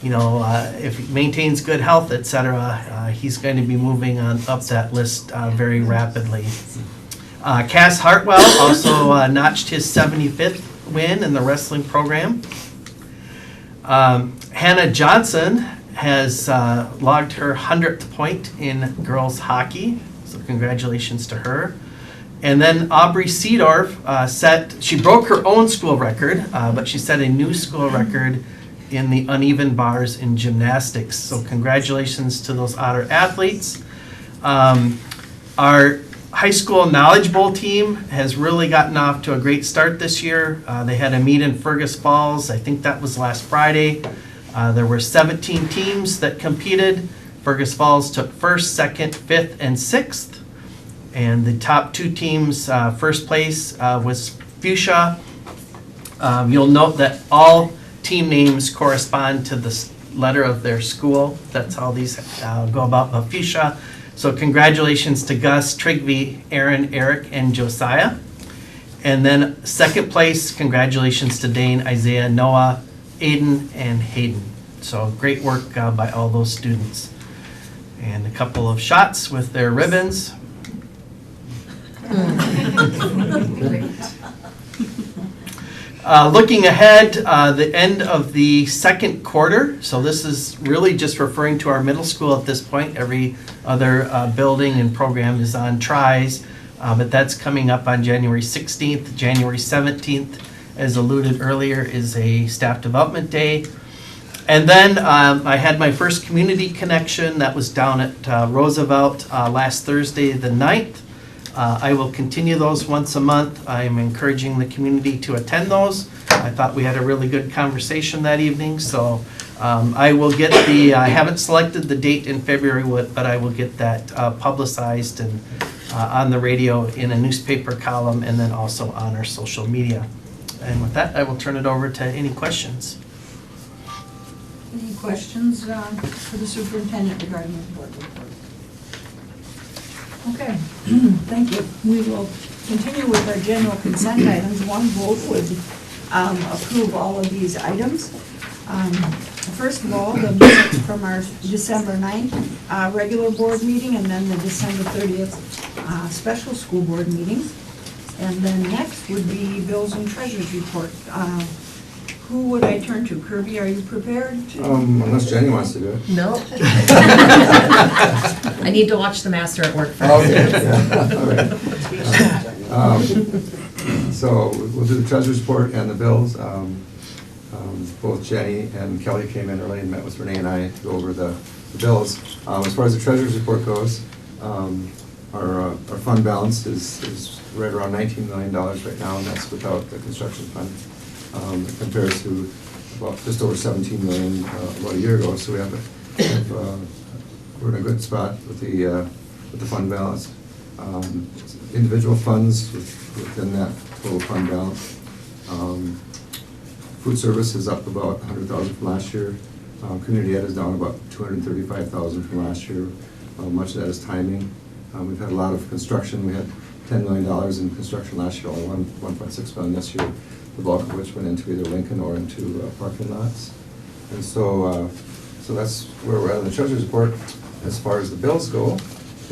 if he maintains good health, et cetera, he's going to be moving on up that list very rapidly. Cass Hartwell also notched his 75th win in the wrestling program. Hannah Johnson has logged her 100th point in girls hockey, so congratulations to her. And then Aubrey Seedorf she broke her own school record, but she set a new school record in the uneven bars in gymnastics. So congratulations to those Otter athletes. Our high school Knowledge Bowl team has really gotten off to a great start this year. They had a meet in Fergus Falls. I think that was last Friday. There were 17 teams that competed. Fergus Falls took first, second, fifth, and sixth. And the top two teams, first place was Fuchsia. You'll note that all team names correspond to the letter of their school. That's how these go about Fuchsia. So congratulations to Gus, Trigby, Aaron, Eric, and Josiah. And then second place, congratulations to Dane, Isaiah, Noah, Aiden, and Hayden. So great work by all those students. And a couple of shots with their ribbons. Looking ahead, the end of the second quarter, so this is really just referring to our middle school at this point. Every other building and program is on tries, but that's coming up on January 16th. January 17th, as alluded earlier, is a staff development day. And then I had my first community connection. That was down at Roosevelt last Thursday the 9th. I will continue those once a month. I am encouraging the community to attend those. I thought we had a really good conversation that evening, so I will get I haven't selected the date in February, but I will get that publicized and on the radio in a newspaper column and then also on our social media. And with that, I will turn it over to any questions. Any questions for the superintendent regarding the board report? Okay, thank you. We will continue with our general consent items. One vote would approve all of these items. First of all, the minutes from our December 9th regular board meeting, and then the December 30th special school board meeting. And then next would be bills and treasurers report. Who would I turn to? Kirby, are you prepared to? Unless Jenny wants to do it. No. I need to watch the master at work first. Okay, yeah, all right. So we'll do the treasurer's report and the bills. Both Jenny and Kelly came in early and met with Renee and I to go over the bills. As far as the treasurer's report goes, our fund balance is right around $19 million right now, and that's without the construction fund. It compares to about just over 17 million about a year ago. So we're in a good spot with the fund balance. Individual funds within that total fund balance. Food service is up about 100,000 from last year. Community ed is down about 235,000 from last year. Much of that is timing. We've had a lot of construction. We had $10 million in construction last year, only 1.6 million this year. The bulk of which went into either Lincoln or into parking lots. And so that's where we're at in the treasurer's report. As far as the bills go,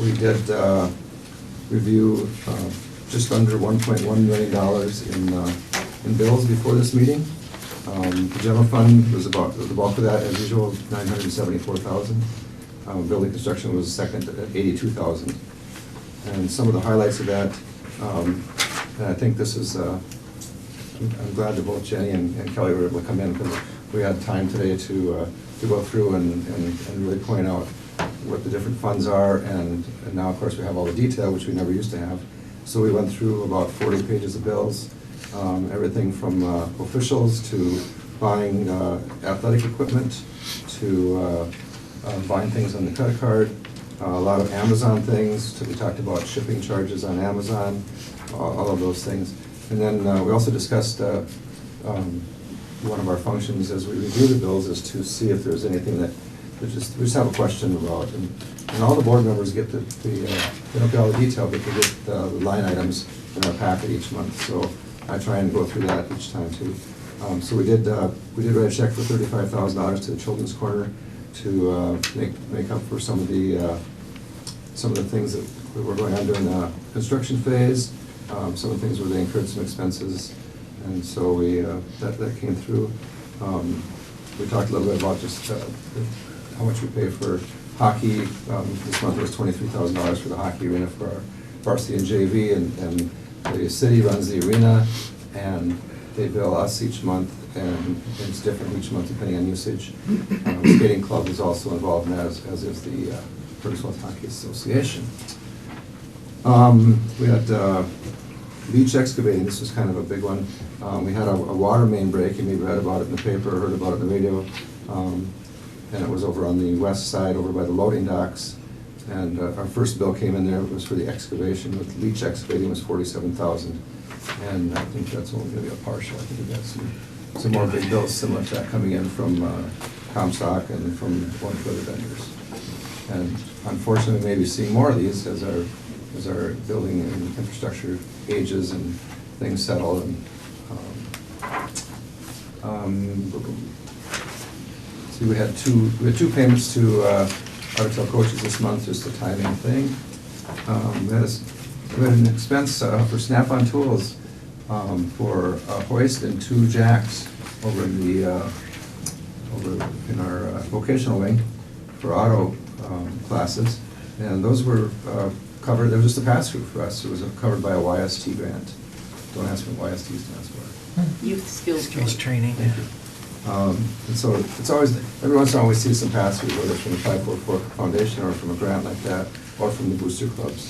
we did review just under $1.1 million in bills before this meeting. The general fund was about, the bulk of that, as usual, $974,000. Building construction was second at $82,000. And some of the highlights of that, and I think this is, I'm glad that both Jenny and Kelly were able to come in because we had time today to go through and really point out what the different funds are, and now of course we have all the detail, which we never used to have. So we went through about 40 pages of bills, everything from officials to buying athletic equipment to buying things on the credit card, a lot of Amazon things. So we talked about shipping charges on Amazon, all of those things. And then we also discussed one of our functions as we review the bills is to see if there's anything that we just have a question about. And all the board members get they don't get all the detail, but they get the line items in our packet each month. So I try and go through that each time too. So we did write a check for $35,000 to the Children's Corner to make up for some of the things that were going on during the construction phase. some of the things where they incurred some expenses, and so we, that came through. We talked a little bit about just how much we pay for hockey. This month it was $23,000 for the hockey arena for our varsity and JV, and the city runs the arena, and they bill us each month, and it's different each month depending on usage. The skating club is also involved in that, as is the Fergus Hockey Association. We had beach excavating. This was kind of a big one. We had a water main break. You maybe read about it in the paper, or heard about it in the radio. And it was over on the west side, over by the loading docks. And our first bill came in there, it was for the excavation. With leach excavating was $47,000. And I think that's only going to be a partial. I think we've got some more big bills similar to that coming in from Comstock and from one of the other vendors. And unfortunately, maybe seeing more of these as our building and infrastructure ages and things settle. And see, we had two payments to RTL coaches this month, just a timing thing. We had an expense for Snap-on tools for a hoist and 2 jacks over in our vocational wing for auto classes, and those were covered. There was just a pass-through for us. It was covered by a YST grant. Don't ask me what YST stands for. Youth skills training. Thank you. And so it's always, every once in a while we see some pass-through, whether it's from the 544 Foundation or from a grant like that, or from the booster clubs.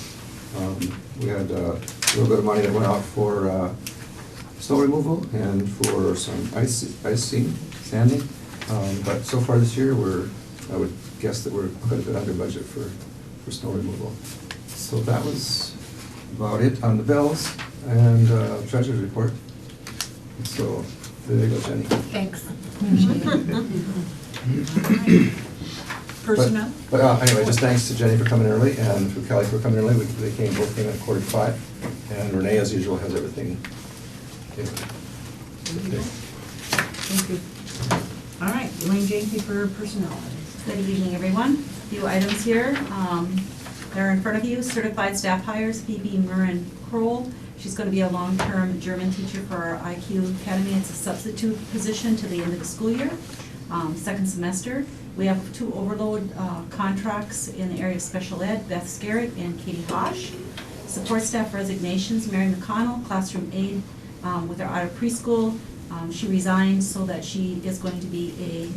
We had a little bit of money that went out for snow removal and for some sanding. But so far this year, I would guess that we're quite a bit under budget for snow removal. So that was about it on the bills and treasurer's report. So there you go, Jenny. Thanks. Personnel? But anyway, just thanks to Jenny for coming early and for Kelly for coming early. They both came at 4:45. And Renee, as usual, has everything. Thank you. All right, Elaine Janke for personnel. Good evening, everyone. A few items here. They're in front of you. Certified staff hires, Phoebe Murren Kroll. She's going to be a long-term German teacher for our IQ Academy. It's a substitute position to the end of the school year, second semester. We have 2 overload contracts in the area of special ed, Beth Scarrett and Katie Hosh. Support staff resignations, Mary McConnell, classroom aide with our out of preschool. She resigned so that she is going to be a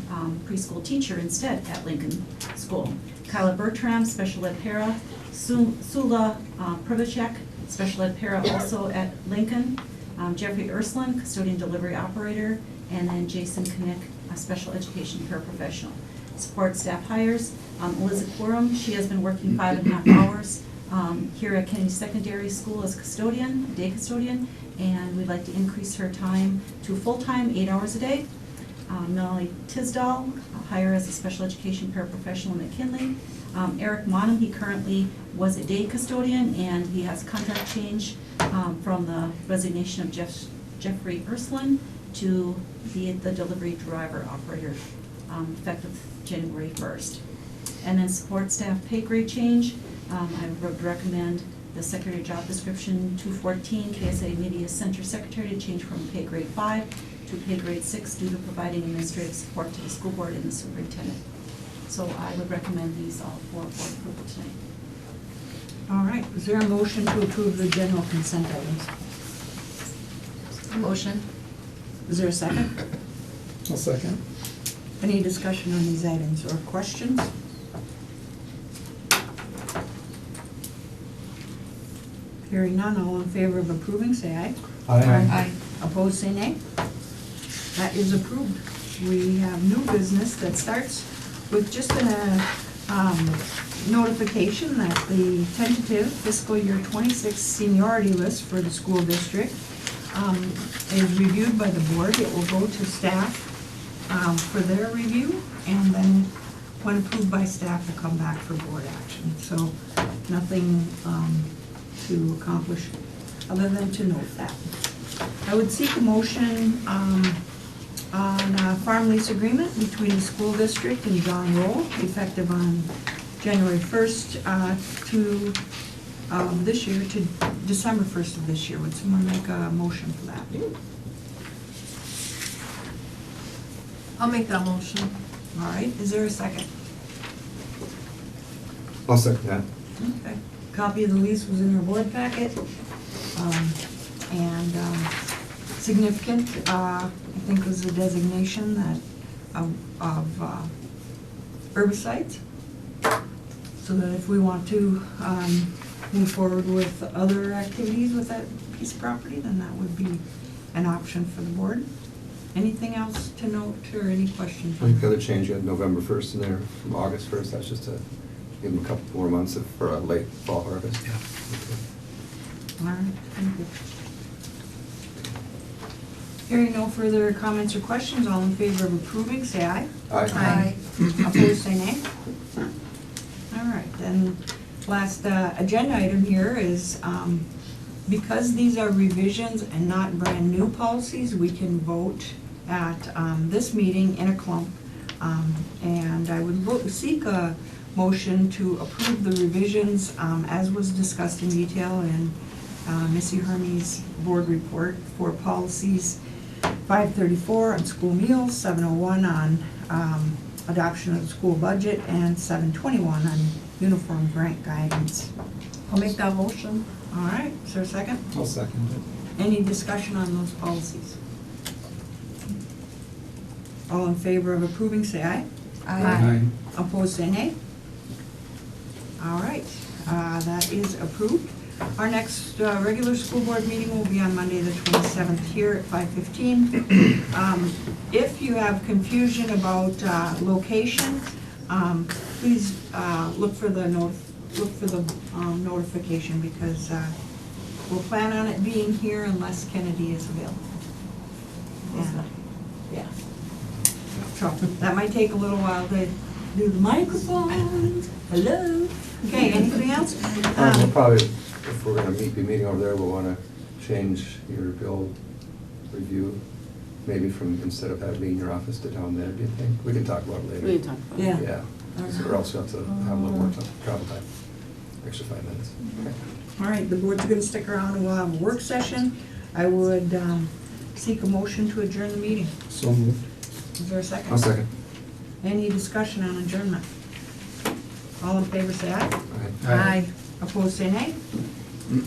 preschool teacher instead at Lincoln School. Kyla Bertram, special ed para. Sula Privacek, special ed para also at Lincoln. Jeffrey Ursuline, custodian delivery operator. And then Jason Knick, a special education paraprofessional. Support staff hires, Elizabeth Quorum, she has been working 5.5 hours here at Kennedy Secondary School as custodian, day custodian, and we'd like to increase her time to full-time, 8 hours a day. Melanie Tisdall, hire as a special education paraprofessional at McKinley. Eric Monham, he currently was a day custodian, and he has a contract change from the resignation of Jeffrey Ursuline to be the delivery driver operator effective January 1st. And then support staff pay grade change. I would recommend the secretary job description 214, KSA Media Center Secretary, to change from pay grade 5 to pay grade 6 due to providing administrative support to the school board and the superintendent. So I would recommend these all for approval tonight. All right, is there a motion to approve the general consent items? Motion. Is there a second? I'll second. Any discussion on these items or questions? Hearing none, all in favor of approving, say aye. Aye. Opposed, say nay. That is approved. We have new business that starts with just a notification that the tentative fiscal year 26 seniority list for the school district is reviewed by the board. It will go to staff for their review, and then when approved by staff, will come back for board action. So nothing to accomplish other than to note that. I would seek a motion on a farm lease agreement between the school district and John Roll, effective on January 1st, of this year to December 1st of this year. Would someone make a motion for that? I'll make that motion. All right, is there a second? I'll second that. Okay. Copy of the lease was in your board packet. Significant, I think was the designation that, of herbicides. So that if we want to move forward with other activities with that piece of property, then that would be an option for the board. Anything else to note or any questions? I think the other change, you had November 1st in there from August 1st. That's just to give them a couple more months for a late fall harvest. Yeah. All right, thank you. Hearing no further comments or questions, all in favor of approving, say aye. Aye. Opposed, say nay. All right, then, last agenda item here is, because these are revisions and not brand-new policies, we can vote at this meeting in a clump. And I would seek a motion to approve the revisions as was discussed in detail in Missy Hermey's board report for policies 534 on school meals, 701 on adoption of the school budget, and 721 on uniform grant guidance. I'll make that motion. All right, is there a second? I'll second it. Any discussion on those policies? All in favor of approving, say aye. Aye. Opposed, say nay. All right, that is approved. Our next regular school board meeting will be on Monday, the 27th, here at 5:15. If you have confusion about location, please look for the notification, because we'll plan on it being here unless Kennedy is available. And, yeah. So that might take a little while to do the microphone. Hello. Okay, anything else? We'll probably, if we're gonna be meeting over there, we'll wanna change your bill review, maybe from, instead of having in your office to down there, do you think? We can talk about it later. We can talk about it. Yeah. Yeah, so or else we have to have a little more travel time, extra 5 minutes. Okay. All right, the board's gonna stick around and we'll have a work session. I would seek a motion to adjourn the meeting. So moved. Is there a second? I'll second. Any discussion on adjournment? All in favor, say aye. Aye. Opposed, say nay.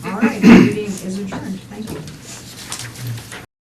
All right, the meeting is adjourned. Thank you.